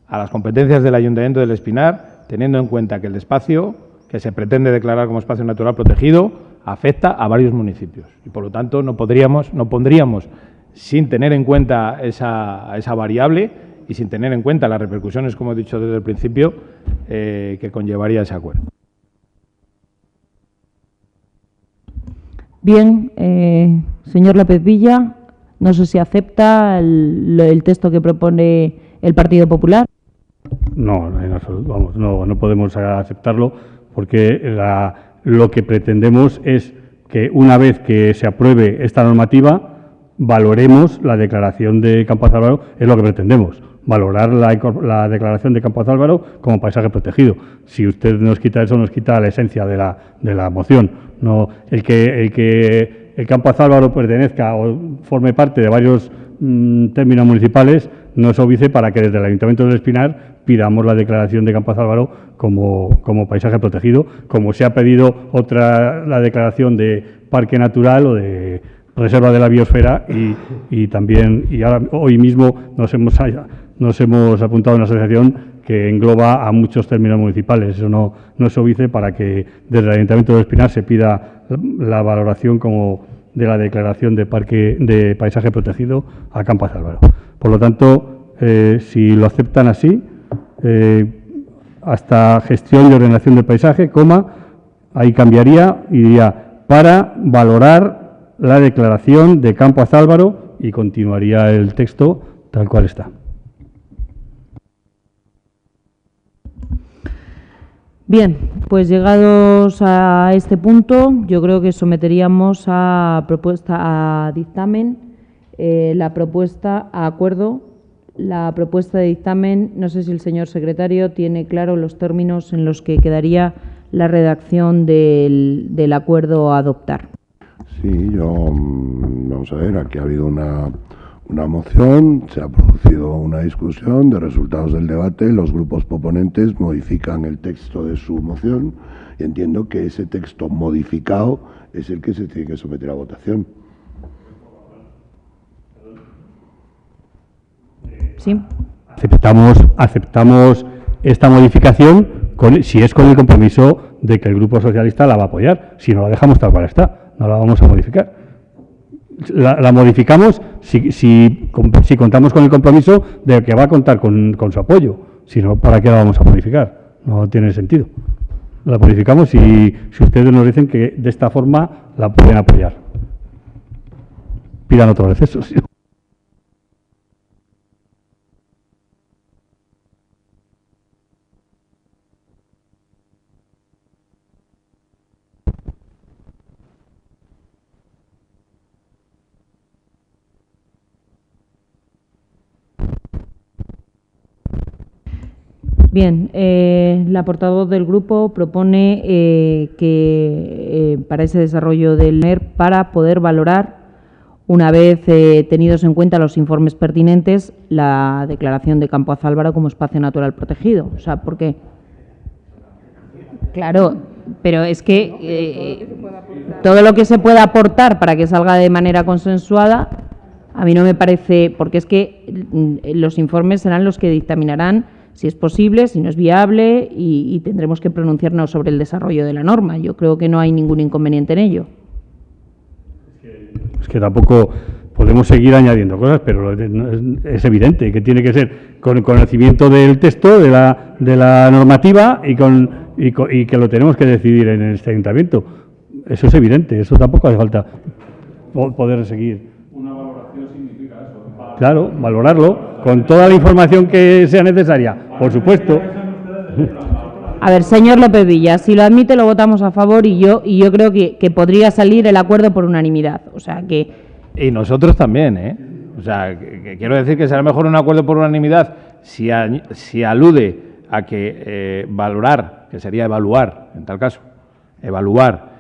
a las competencias del Ayuntamiento del Espinar, teniendo en cuenta que el espacio que se pretende declarar como espacio natural protegido afecta a varios municipios y, por lo tanto, no pondríamos, sin tener en cuenta esa variable y sin tener en cuenta las repercusiones, como he dicho desde el principio, que conllevaría ese acuerdo. Bien, señor López Villa, no sé si acepta el texto que propone el Partido Popular. No, en absoluto, vamos, no podemos aceptarlo porque lo que pretendemos es que una vez que se apruebe esta normativa valoremos la declaración de Campo Azálvaro, es lo que pretendemos, valorar la declaración de Campo Azálvaro como paisaje protegido. Si usted nos quita eso, nos quita la esencia de la moción. No, el que el Campo Azálvaro pertenezca o forme parte de varios términos municipales no es óbice para que desde el Ayuntamiento del Espinar pidamos la declaración de Campo Azálvaro como paisaje protegido, como se ha pedido la declaración de parque natural o de reserva de la biosfera y también ahora, hoy mismo nos hemos apuntado a una asociación que engloba a muchos términos municipales. Eso no es óbice para que desde el Ayuntamiento del Espinar se pida la valoración como de la declaración de paisaje protegido a Campo Azálvaro. Por lo tanto, si lo aceptan así, hasta gestión y ordenación del paisaje, ahí cambiaría y diría para valorar la declaración de Campo Azálvaro y continuaría el texto tal cual está. Bien, pues llegados a este punto, yo creo que someteríamos a dictamen la propuesta a acuerdo. La propuesta de dictamen, no sé si el señor secretario tiene claro los términos en los que quedaría la redacción del acuerdo a adoptar. Sí, vamos a ver, aquí ha habido una moción, se ha producido una discusión de resultados del debate, los grupos proponentes modifican el texto de su moción y entiendo que ese texto modificado es el que se tiene que someter a votación. Sí. Aceptamos esta modificación si es con el compromiso de que el Grupo Socialista la va a apoyar. Si no, la dejamos tal cual está, no la vamos a modificar. la modificamos si contamos con el compromiso de que va a contar con su apoyo. Si no, ¿para qué la vamos a modificar? No tiene sentido. La modificamos si ustedes nos dicen que de esta forma la pueden apoyar. Pidan otro receso. ¿Sí? Bien, la portavoz del grupo propone que para ese desarrollo del NER, para poder valorar, una vez tenidos en cuenta los informes pertinentes, la declaración de Campo Azálvaro como espacio natural protegido. O sea, porque... Claro, pero es que todo lo que se pueda aportar para que salga de manera consensuada, a mí no me parece, porque es que los informes serán los que dictaminarán si es posible, si no es viable, y tendremos que pronunciarnos sobre el desarrollo de la norma. Yo creo que no hay ningún inconveniente en ello. Es que tampoco podemos seguir añadiendo cosas, pero es evidente que tiene que ser con el conocimiento del texto, de la normativa y que lo tenemos que decidir en este ayuntamiento. Eso es evidente, eso tampoco hace falta poder seguir. Una valoración significa eso. Claro, valorarlo con toda la información que sea necesaria, por supuesto. A ver, señor López Villa, si lo admite lo votamos a favor y yo creo que podría salir el acuerdo por unanimidad. O sea que... Y nosotros también, ¿eh? O sea, que quiero decir que será mejor un acuerdo por unanimidad si alude a que valorar, que sería evaluar, en tal caso, evaluar,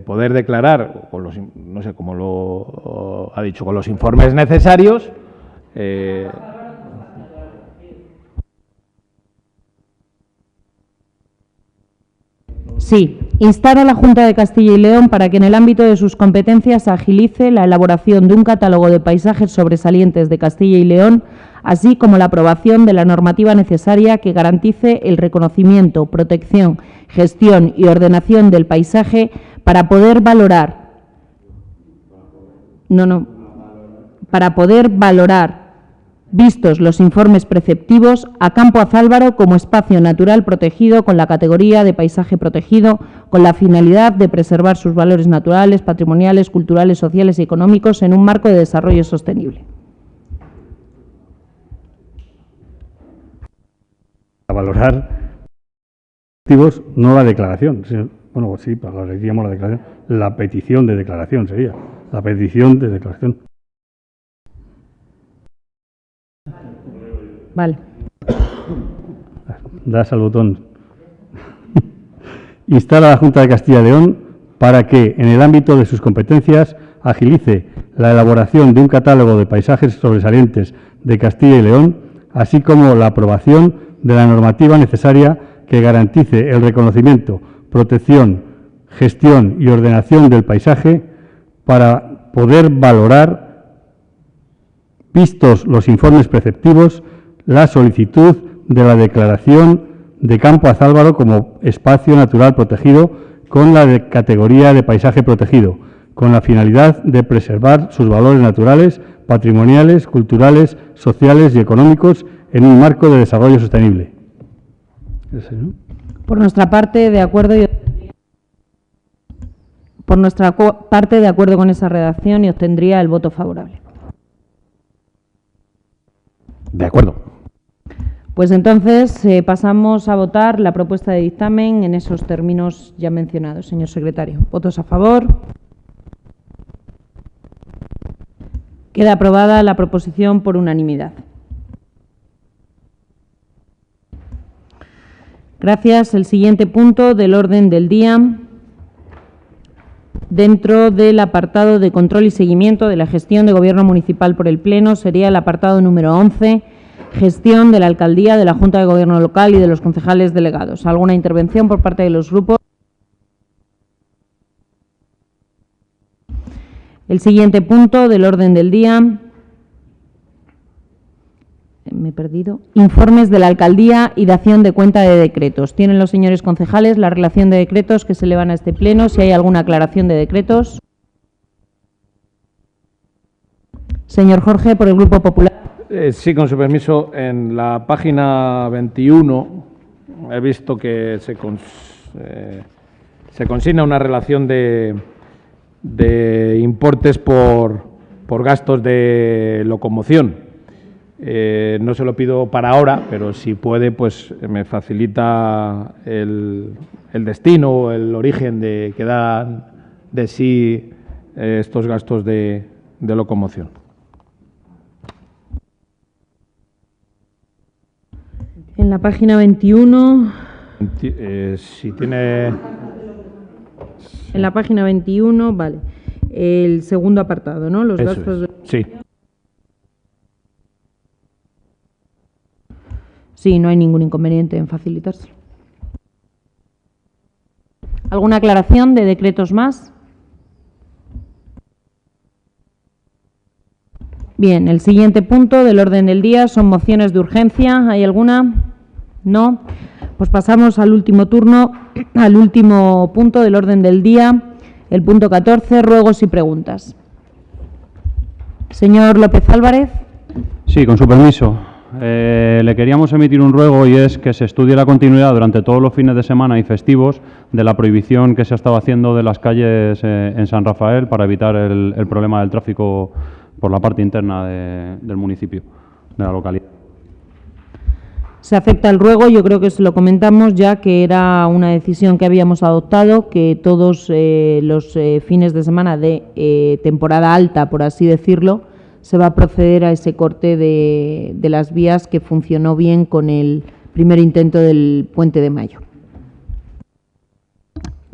poder declarar, con los, no sé cómo lo ha dicho, con los informes necesarios. Sí, instar a la Junta de Castilla y León para que en el ámbito de sus competencias agilice la elaboración de un catálogo de paisajes sobresalientes de Castilla y León, así como la aprobación de la normativa necesaria que garantice el reconocimiento, protección, gestión y ordenación del paisaje para poder valorar. Para poder valorar, vistos los informes preceptivos, a Campo Azálvaro como espacio natural protegido con la categoría de paisaje protegido, con la finalidad de preservar sus valores naturales, patrimoniales, culturales, sociales y económicos en un marco de desarrollo sostenible. A valorar objetivos, no la declaración. Bueno, sí, valoraríamos la declaración. La petición de declaración sería. La petición de declaración. Vale. Das al botón. Instar a la Junta de Castilla y León para que, en el ámbito de sus competencias, agilice la elaboración de un catálogo de paisajes sobresalientes de Castilla y León, así como la aprobación de la normativa necesaria que garantice el reconocimiento, protección, gestión y ordenación del paisaje para poder valorar, vistos los informes preceptivos, la solicitud de la declaración de Campo Azálvaro como espacio natural protegido con la categoría de paisaje protegido, con la finalidad de preservar sus valores naturales, patrimoniales, culturales, sociales y económicos en un marco de desarrollo sostenible. Por nuestra parte, de acuerdo con esa redacción y obtendría el voto favorable. De acuerdo. Pues entonces pasamos a votar la propuesta de dictamen en esos términos ya mencionados. Señor secretario, ¿votos a favor? Queda aprobada la proposición por unanimidad. Gracias. El siguiente punto del orden del día, dentro del apartado de control y seguimiento de la gestión de Gobierno municipal por el Pleno, sería el apartado número 11, gestión de la Alcaldía, de la Junta de Gobierno local y de los concejales delegados. ¿Alguna intervención por parte de los grupos? El siguiente punto del orden del día, me he perdido, informes de la Alcaldía y dación de cuenta de decretos. ¿Tienen los señores concejales la relación de decretos que se elevan a este Pleno? Si hay alguna aclaración de decretos. Señor Jorge, por el Grupo Popular. Sí, con su permiso, en la página 21 he visto que se consigna una relación de importes por gastos de locomoción. No se lo pido para ahora, pero si puede, pues me facilita el destino o el origen que dan de sí estos gastos de locomoción. En la página 21. Si tiene. En la página 21, vale. El segundo apartado, ¿no? Los Eso gastos. es. Sí. Sí, no hay ningún inconveniente en facilitárselo. ¿Alguna aclaración de decretos más? Bien, el siguiente punto del orden del día son mociones de urgencia. ¿Hay alguna? No. Pues pasamos al último turno, al último punto del orden del día, el punto 14, ruegos y preguntas. Señor López Álvarez. Sí, con su permiso. Le queríamos emitir un ruego y es que se estudie la continuidad durante todos los fines de semana y festivos de la prohibición que se estaba haciendo de las calles en San Rafael para evitar el problema del tráfico por la parte interna del municipio, de la localidad. Se acepta el ruego, yo creo que se lo comentamos ya que era una decisión que habíamos adoptado, que todos los fines de semana de temporada alta, por así decirlo, se va a proceder a ese corte de las vías que funcionó bien con el primer intento del Puente de Mayo.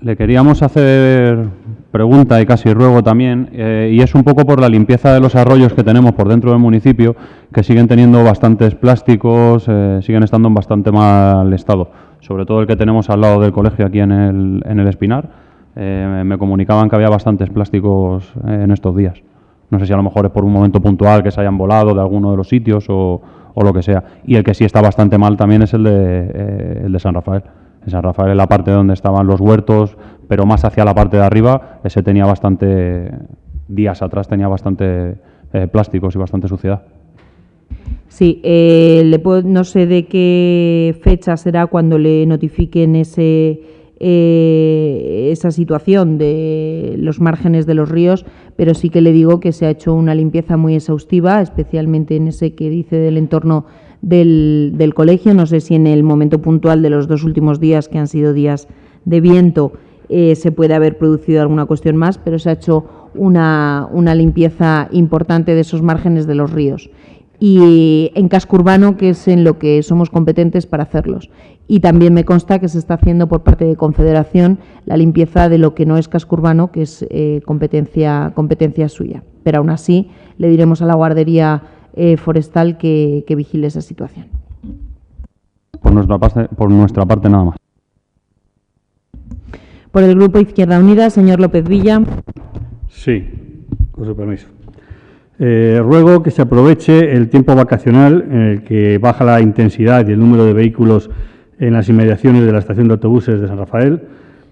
Le queríamos hacer pregunta y casi ruego también, y es un poco por la limpieza de los arroyos que tenemos por dentro del municipio, que siguen teniendo bastantes plásticos, siguen estando en bastante mal estado. Sobre todo el que tenemos al lado del colegio aquí en el Espinar, me comunicaban que había bastantes plásticos en estos días. No sé si a lo mejor es por un momento puntual que se hayan volado de alguno de los sitios o lo que sea. Y el que sí está bastante mal también es el de San Rafael. En San Rafael, en la parte donde estaban los huertos, pero más hacia la parte de arriba, ese tenía bastante, días atrás tenía bastante plásticos y bastante suciedad. Sí, no sé de qué fecha será cuando le notifiquen esa situación de los márgenes de los ríos, pero sí que le digo que se ha hecho una limpieza muy exhaustiva, especialmente en ese que dice del entorno del colegio. No sé si en el momento puntual de los 2 últimos días, que han sido días de viento, se puede haber producido alguna cuestión más, pero se ha hecho una limpieza importante de esos márgenes de los ríos. Y en casco urbano, que es en lo que somos competentes para hacerlos. Y también me consta que se está haciendo por parte de Confederación la limpieza de lo que no es casco urbano, que es competencia suya. Pero aún así le diremos a la guardería forestal que vigile esa situación. Por nuestra parte nada más. Por el Grupo Izquierda Unida, señor López Villa. Sí, con su permiso. Ruego que se aproveche el tiempo vacacional en el que baja la intensidad y el número de vehículos en las inmediaciones de la estación de autobuses de San Rafael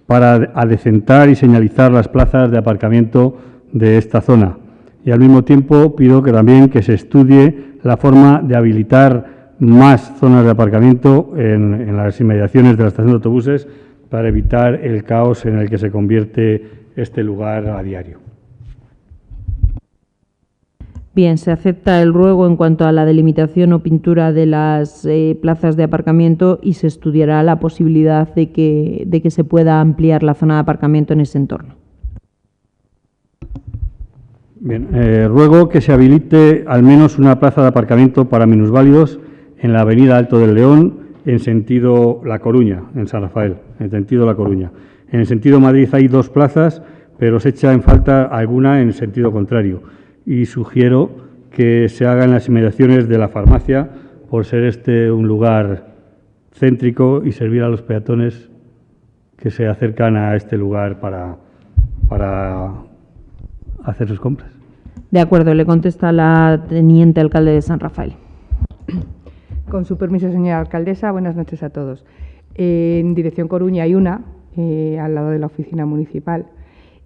para adecentar y señalizar las plazas de aparcamiento de esta zona. Y al mismo tiempo pido que también que se estudie la forma de habilitar más zonas de aparcamiento en las inmediaciones de la estación de autobuses para evitar el caos en el que se convierte este lugar a diario. Bien, se acepta el ruego en cuanto a la delimitación o pintura de las plazas de aparcamiento y se estudiará la posibilidad de que se pueda ampliar la zona de aparcamiento en ese entorno. Bien, ruego que se habilite al menos una plaza de aparcamiento para minusválidos en la avenida Alto del León, en sentido La Coruña, en San Rafael, en sentido La Coruña. En el sentido Madrid hay 2 plazas, pero se echa en falta alguna en sentido contrario. Y sugiero que se hagan las inmediaciones de la farmacia, por ser este un lugar céntrico y servir a los peatones que se acercan a este lugar para hacer sus compras. De acuerdo, le contesta la teniente alcalde de San Rafael. Con su permiso, señora alcaldesa, buenas noches a todos. En dirección Coruña hay una, al lado de la oficina municipal,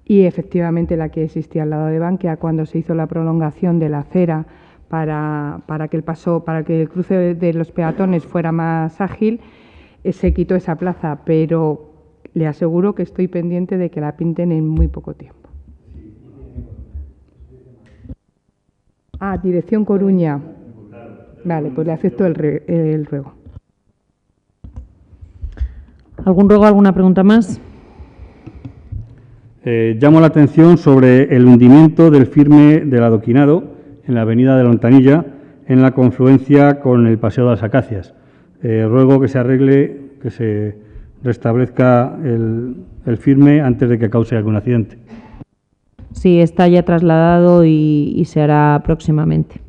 y efectivamente la que existía al lado de Bankia, cuando se hizo la prolongación de la acera para que el cruce de los peatones fuera más ágil, se quitó esa plaza, pero le aseguro que estoy pendiente de que la pinten en muy poco tiempo. Dirección Coruña. Vale, pues le acepto el ruego. ¿Algún ruego, alguna pregunta más? Llamo la atención sobre el hundimiento del firme del adoquinado en la avenida de la Ontanilla, en la confluencia con el Paseo de las Acacias. Ruego que se arregle, que se restablezca el firme antes de que cause algún accidente. Sí, está ya trasladado y se hará próximamente.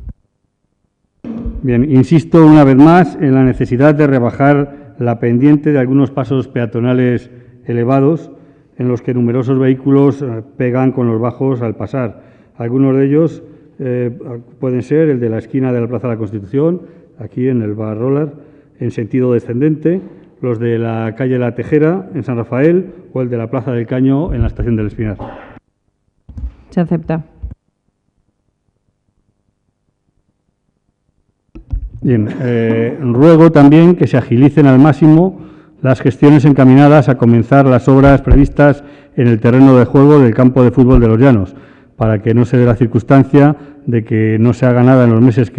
Bien, insisto una vez más en la necesidad de rebajar la pendiente de algunos pasos peatonales elevados en los que numerosos vehículos pegan con los bajos al pasar. Algunos de ellos pueden ser el de la esquina de la Plaza de la Constitución, aquí en el Bar Roller, en sentido descendente, los de la calle La Tejera, en San Rafael, o el de la Plaza del Caño, en la Estación del Espinar. Se acepta. Bien, ruego también que se agilicen al máximo las gestiones encaminadas a comenzar las obras previstas en el terreno de juego del campo de fútbol de Los Llanos, para que no se dé la circunstancia de que no se haga nada en los meses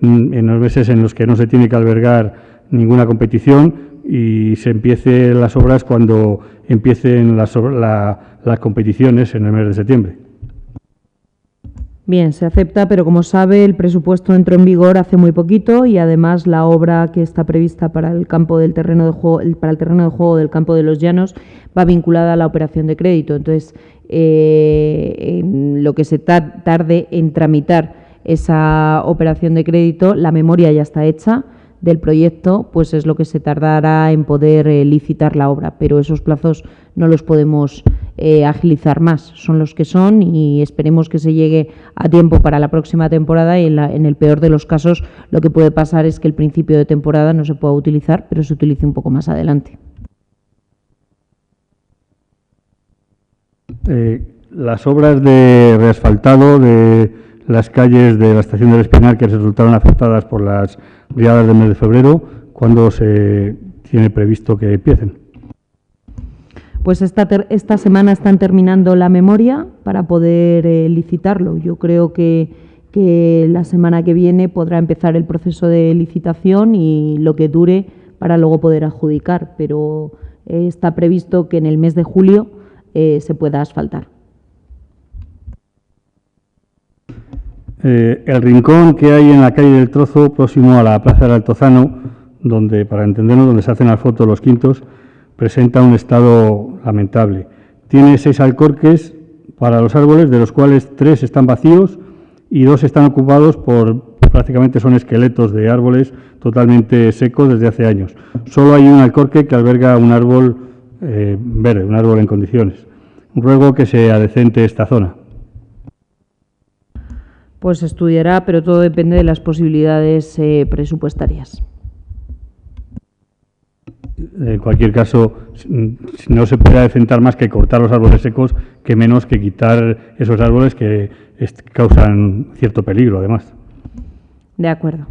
en los que no se tiene que albergar ninguna competición y se empiecen las obras cuando empiecen las competiciones en el mes de septiembre. Bien, se acepta, pero como sabe, el presupuesto entró en vigor hace muy poquito y además la obra que está prevista para el terreno de juego del campo de Los Llanos va vinculada a la operación de crédito. Entonces, en lo que se tarde en tramitar esa operación de crédito, la memoria ya está hecha del proyecto, pues es lo que se tardará en poder licitar la obra, pero esos plazos no los podemos agilizar más, son los que son y esperemos que se llegue a tiempo para la próxima temporada y en el peor de los casos lo que puede pasar es que el principio de temporada no se pueda utilizar, pero se utilice un poco más adelante. Las obras de reasfaltado de las calles de la Estación del Espinar que resultaron afectadas por las riadas del mes de febrero, ¿cuándo se tiene previsto que empiecen? Pues esta semana están terminando la memoria para poder licitarlo. Yo creo que la semana que viene podrá empezar el proceso de licitación y lo que dure para luego poder adjudicar, pero está previsto que en el mes de julio se pueda asfaltar. El rincón que hay en la calle del Trozo, próximo a la Plaza del Altozano, donde, para entendernos, donde se hacen las fotos los quintos, presenta un estado lamentable. Tiene 6 alcorques para los árboles, de los cuales 3 están vacíos y 2 están ocupados prácticamente son esqueletos de árboles totalmente secos desde hace años. Solo hay un alcorque que alberga un árbol verde, un árbol en condiciones. Ruego que se adecente esta zona. Pues se estudiará, pero todo depende de las posibilidades presupuestarias. En cualquier caso, no se puede adecentar más que cortar los árboles secos, que menos que quitar esos árboles que causan cierto peligro, además. De acuerdo.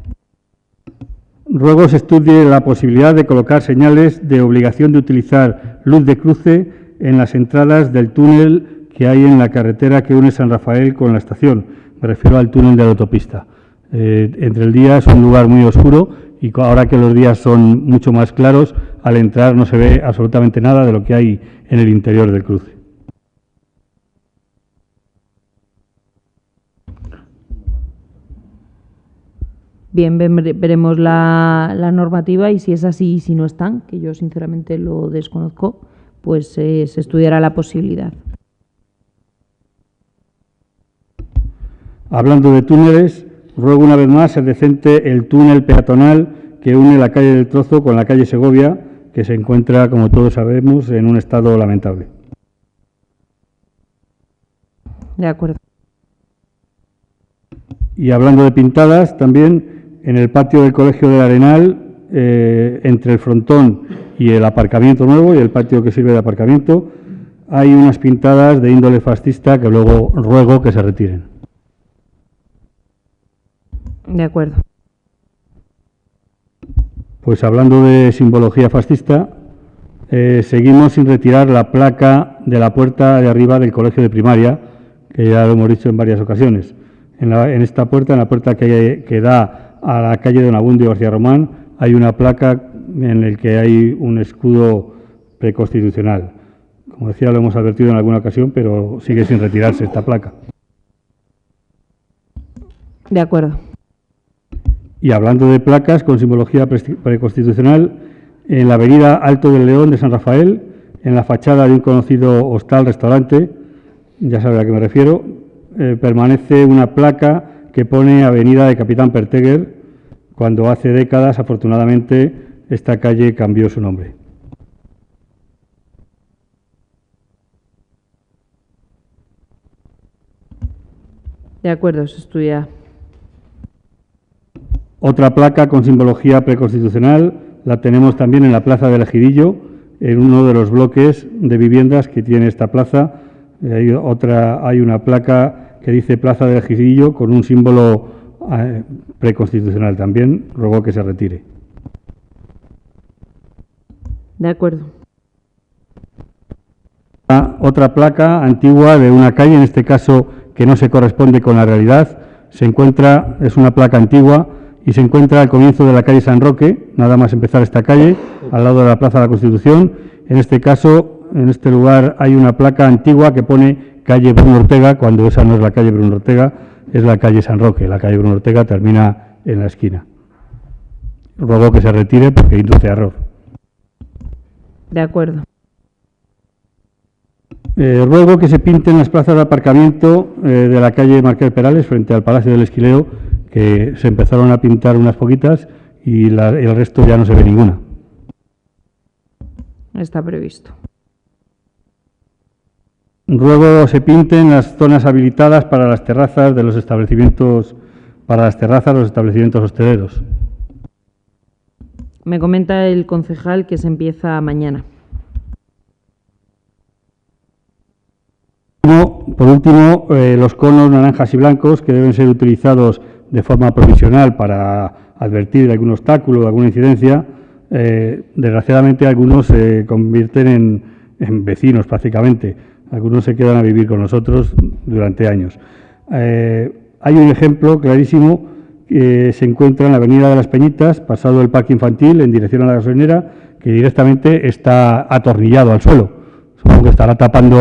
Ruego se estudie la posibilidad de colocar señales de obligación de utilizar luz de cruce en las entradas del túnel que hay en la carretera que une San Rafael con la estación. Me refiero al túnel de la autopista. Entre el día es un lugar muy oscuro y ahora que los días son mucho más claros, al entrar no se ve absolutamente nada de lo que hay en el interior del cruce. Bien, veremos la normativa y si es así y si no están, que yo sinceramente lo desconozco, pues se estudiará la posibilidad. Hablando de túneles, ruego una vez más se decente el túnel peatonal que une la calle del Trozo con la calle Segovia, que se encuentra, como todos sabemos, en un estado lamentable. De acuerdo. Y hablando de pintadas, también en el patio del Colegio del Arenal, entre el frontón y el aparcamiento nuevo y el patio que sirve de aparcamiento, hay unas pintadas de índole fascista que luego ruego que se retiren. De acuerdo. Pues hablando de simbología fascista, seguimos sin retirar la placa de la puerta de arriba del colegio de primaria, que ya lo hemos dicho en varias ocasiones. En esta puerta, en la puerta que da a la calle Don Abundio García Román, hay una placa en la que hay un escudo preconstitucional. Como decía, lo hemos advertido en alguna ocasión, pero sigue sin retirarse esta placa. De acuerdo. Y hablando de placas con simbología preconstitucional, en la avenida Alto del León de San Rafael, en la fachada de un conocido hostal-restaurante, ya sabe a qué me refiero, permanece una placa que pone Avenida de Capitán Perteguer, cuando hace décadas, afortunadamente, esta calle cambió su nombre. De acuerdo, se estudia. Otra placa con simbología preconstitucional la tenemos también en la Plaza del Ejidillo, en uno de los bloques de viviendas que tiene esta plaza. Hay una placa que dice Plaza del Ejidillo con un símbolo preconstitucional también. Ruego que se retire. De acuerdo. Otra placa antigua de una calle, en este caso que no se corresponde con la realidad, es una placa antigua y se encuentra al comienzo de la calle San Roque, nada más empezar esta calle, al lado de la Plaza de la Constitución. En este caso, en este lugar hay una placa antigua que pone calle Bruno Ortega, cuando esa no es la calle Bruno Ortega, es la calle San Roque. La calle Bruno Ortega termina en la esquina. Ruego que se retire porque induce a error. De acuerdo. Ruego que se pinten las plazas de aparcamiento de la calle Marqués Perales frente al Palacio del Esquileo, que se empezaron a pintar unas poquitas y el resto ya no se ve ninguna. Está previsto. Ruego se pinten las zonas habilitadas para las terrazas de los establecimientos, los establecimientos hosteleros. Me comenta el concejal que se empieza mañana. Por último, los conos naranjas y blancos que deben ser utilizados de forma provisional para advertir de algún obstáculo, de alguna incidencia. Desgraciadamente algunos se convierten en vecinos prácticamente. Algunos se quedan a vivir con nosotros durante años. Hay un ejemplo clarísimo que se encuentra en la Avenida de las Peñitas, pasado el parque infantil en dirección a la gasolinera, que directamente está atornillado al suelo. Supongo que estará tapando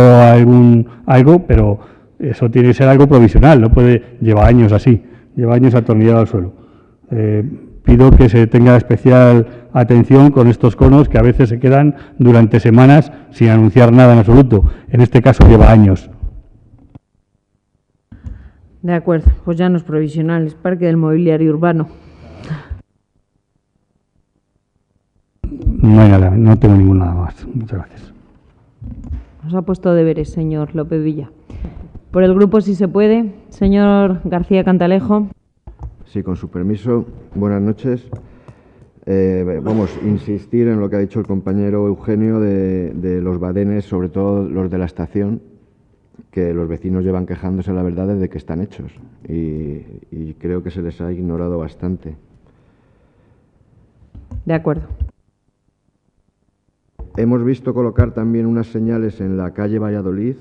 algo, pero eso tiene que ser algo provisional, no puede llevar años así, lleva años atornillado al suelo. Pido que se tenga especial atención con estos conos que a veces se quedan durante semanas sin anunciar nada en absoluto. En este caso lleva años. De acuerdo, pues ya no es provisional, es Parque del Mobiliario Urbano. No hay nada, no tengo ninguna más. Muchas gracias. Nos ha puesto deberes, señor López Villa. Por el grupo, si se puede, señor García Cantalejo. Sí, con su permiso. Buenas noches. Vamos a insistir en lo que ha dicho el compañero Eugenio de los badenes, sobre todo los de la estación, que los vecinos llevan quejándose, la verdad, desde que están hechos. Y creo que se les ha ignorado bastante. De acuerdo. Hemos visto colocar también unas señales en la calle Valladolid.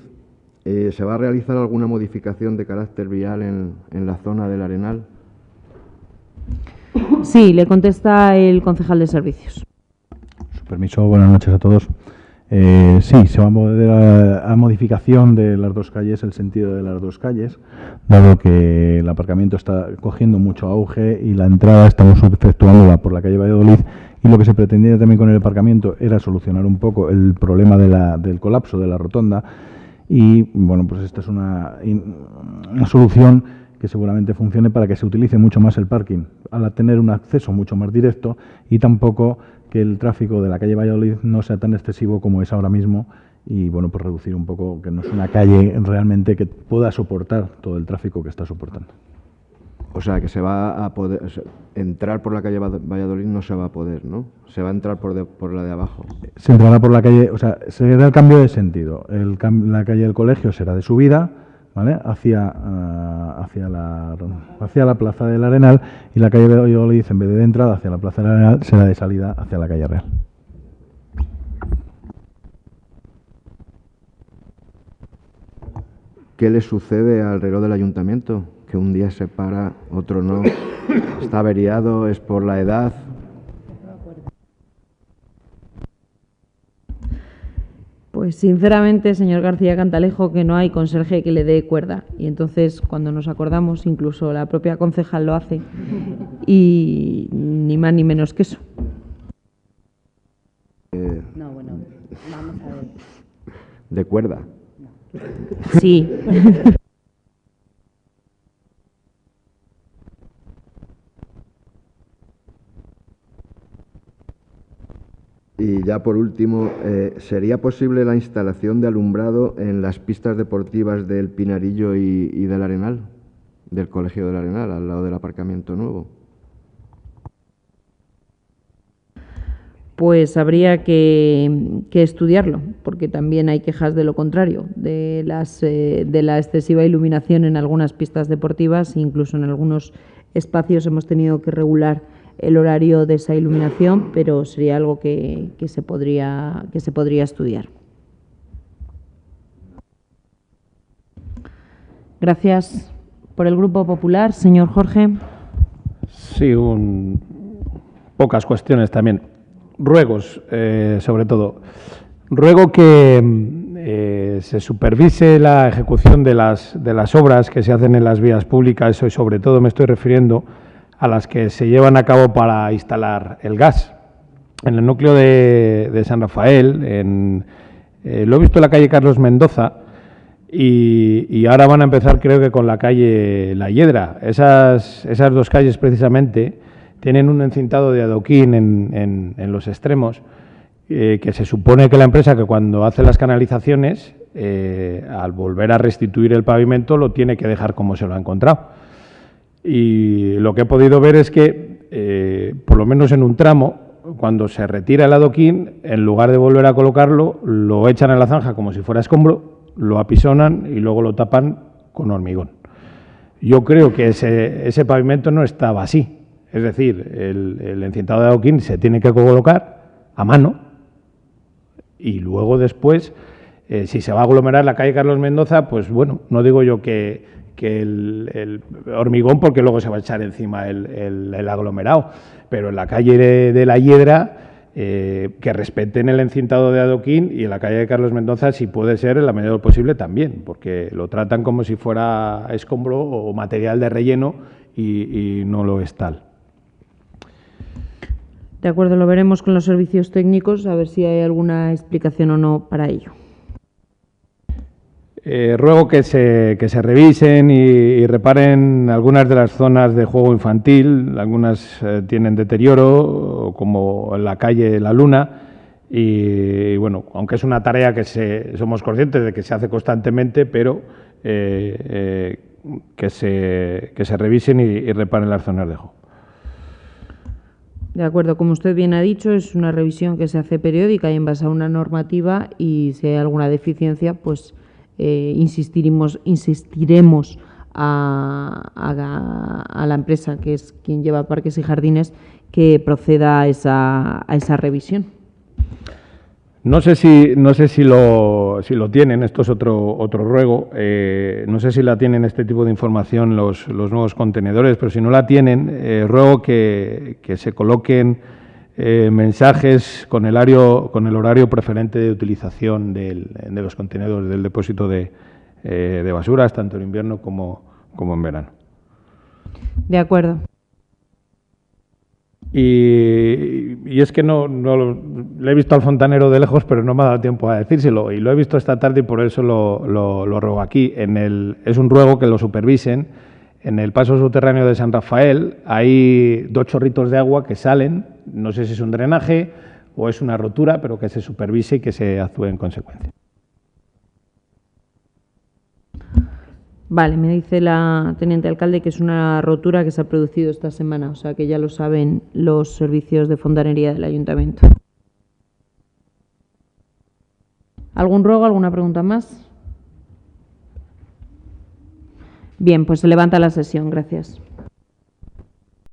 ¿Se va a realizar alguna modificación de carácter vial en la zona del Arenal? Sí, le contesta el concejal de servicios. Su permiso, buenas noches a todos. Sí, se va a mover a modificación de las dos calles, el sentido de las dos calles, dado que el aparcamiento está cogiendo mucho auge y la entrada estamos efectuándola por la calle Valladolid, y lo que se pretendía también con el aparcamiento era solucionar un poco el problema del colapso de la rotonda, y bueno, pues esta es una solución que seguramente funcione para que se utilice mucho más el parking, al tener un acceso mucho más directo, y tampoco que el tráfico de la calle Valladolid no sea tan excesivo como es ahora mismo, y bueno, pues reducir un poco, que no es una calle realmente que pueda soportar todo el tráfico que está soportando. O sea, que se va a poder entrar por la calle Valladolid, no se va a poder, ¿no? Se va a entrar por la de abajo. Se entrará por la calle, o sea, se da el cambio de sentido. La calle del colegio será de subida, ¿vale? Hacia la Plaza del Arenal, y la calle Valladolid, en vez de entrada hacia la Plaza del Arenal, será de salida hacia la calle Real. ¿Qué le sucede al reloj del ayuntamiento? Que un día se para, otro no. ¿Está averiado? ¿Es por la edad? Pues sinceramente, señor García Cantalejo, que no hay conserje que le dé cuerda. Y entonces, cuando nos acordamos, incluso la propia concejal lo hace. Y ni más ni menos que eso. No, bueno, vamos a ver. ¿De cuerda? Sí. Y ya por último, ¿sería posible la instalación de alumbrado en las pistas deportivas del Pinarillo y del Arenal, del Colegio del Arenal, al lado del aparcamiento nuevo? Pues habría que estudiarlo, porque también hay quejas de lo contrario, de la excesiva iluminación en algunas pistas deportivas, incluso en algunos espacios hemos tenido que regular el horario de esa iluminación, pero sería algo que se podría estudiar. Gracias. Por el Grupo Popular, señor Jorge. Sí, pocas cuestiones también. Ruegos, sobre todo. Ruego que se supervise la ejecución de las obras que se hacen en las vías públicas, y sobre todo me estoy refiriendo a las que se llevan a cabo para instalar el gas. En el núcleo de San Rafael, lo he visto en la calle Carlos Mendoza, y ahora van a empezar, creo que con la calle La Hiedra. Esas dos calles precisamente tienen un encintado de adoquín en los extremos, que se supone que la empresa, que cuando hace las canalizaciones, al volver a restituir el pavimento, lo tiene que dejar como se lo ha encontrado. Y lo que he podido ver es que, por lo menos en un tramo, cuando se retira el adoquín, en lugar de volver a colocarlo, lo echan en la zanja como si fuera escombro, lo apisonan y luego lo tapan con hormigón. Yo creo que ese pavimento no estaba así. Es decir, el encintado de adoquín se tiene que colocar a mano y luego después, si se va a aglomerar la calle Carlos Mendoza, pues bueno, no digo yo que el hormigón, porque luego se va a echar encima el aglomerado, pero en la calle de La Hiedra, que respeten el encintado de adoquín, y en la calle de Carlos Mendoza, si puede ser, en la medida de lo posible también, porque lo tratan como si fuera escombro o material de relleno y no lo es tal. De acuerdo, lo veremos con los servicios técnicos, a ver si hay alguna explicación o no para ello. Ruego que se revisen y reparen algunas de las zonas de juego infantil. Algunas tienen deterioro, como en la calle La Luna, y bueno, aunque es una tarea que somos conscientes de que se hace constantemente, pero que se revisen y reparen las zonas de juego. De acuerdo, como usted bien ha dicho, es una revisión que se hace periódica y en base a una normativa, y si hay alguna deficiencia, pues insistiremos a la empresa, que es quien lleva Parques y Jardines, que proceda a esa revisión. No sé si lo tienen, esto es otro ruego, no sé si la tienen este tipo de información los nuevos contenedores, pero si no la tienen, ruego que se coloquen mensajes con el horario preferente de utilización de los contenedores del depósito de basuras, tanto en invierno como en verano. De acuerdo. Y es que no le he visto al fontanero de lejos, pero no me ha dado tiempo a decírselo, y lo he visto esta tarde y por eso lo ruego aquí. Es un ruego que lo supervisen. En el paso subterráneo de San Rafael hay 2 chorritos de agua que salen, no sé si es un drenaje o es una rotura, pero que se supervise y que se actúe en consecuencia. Vale, me dice la teniente alcalde que es una rotura que se ha producido esta semana, o sea que ya lo saben los servicios de fontanería del ayuntamiento. ¿Algún ruego, alguna pregunta más? Bien, pues se levanta la sesión. Gracias.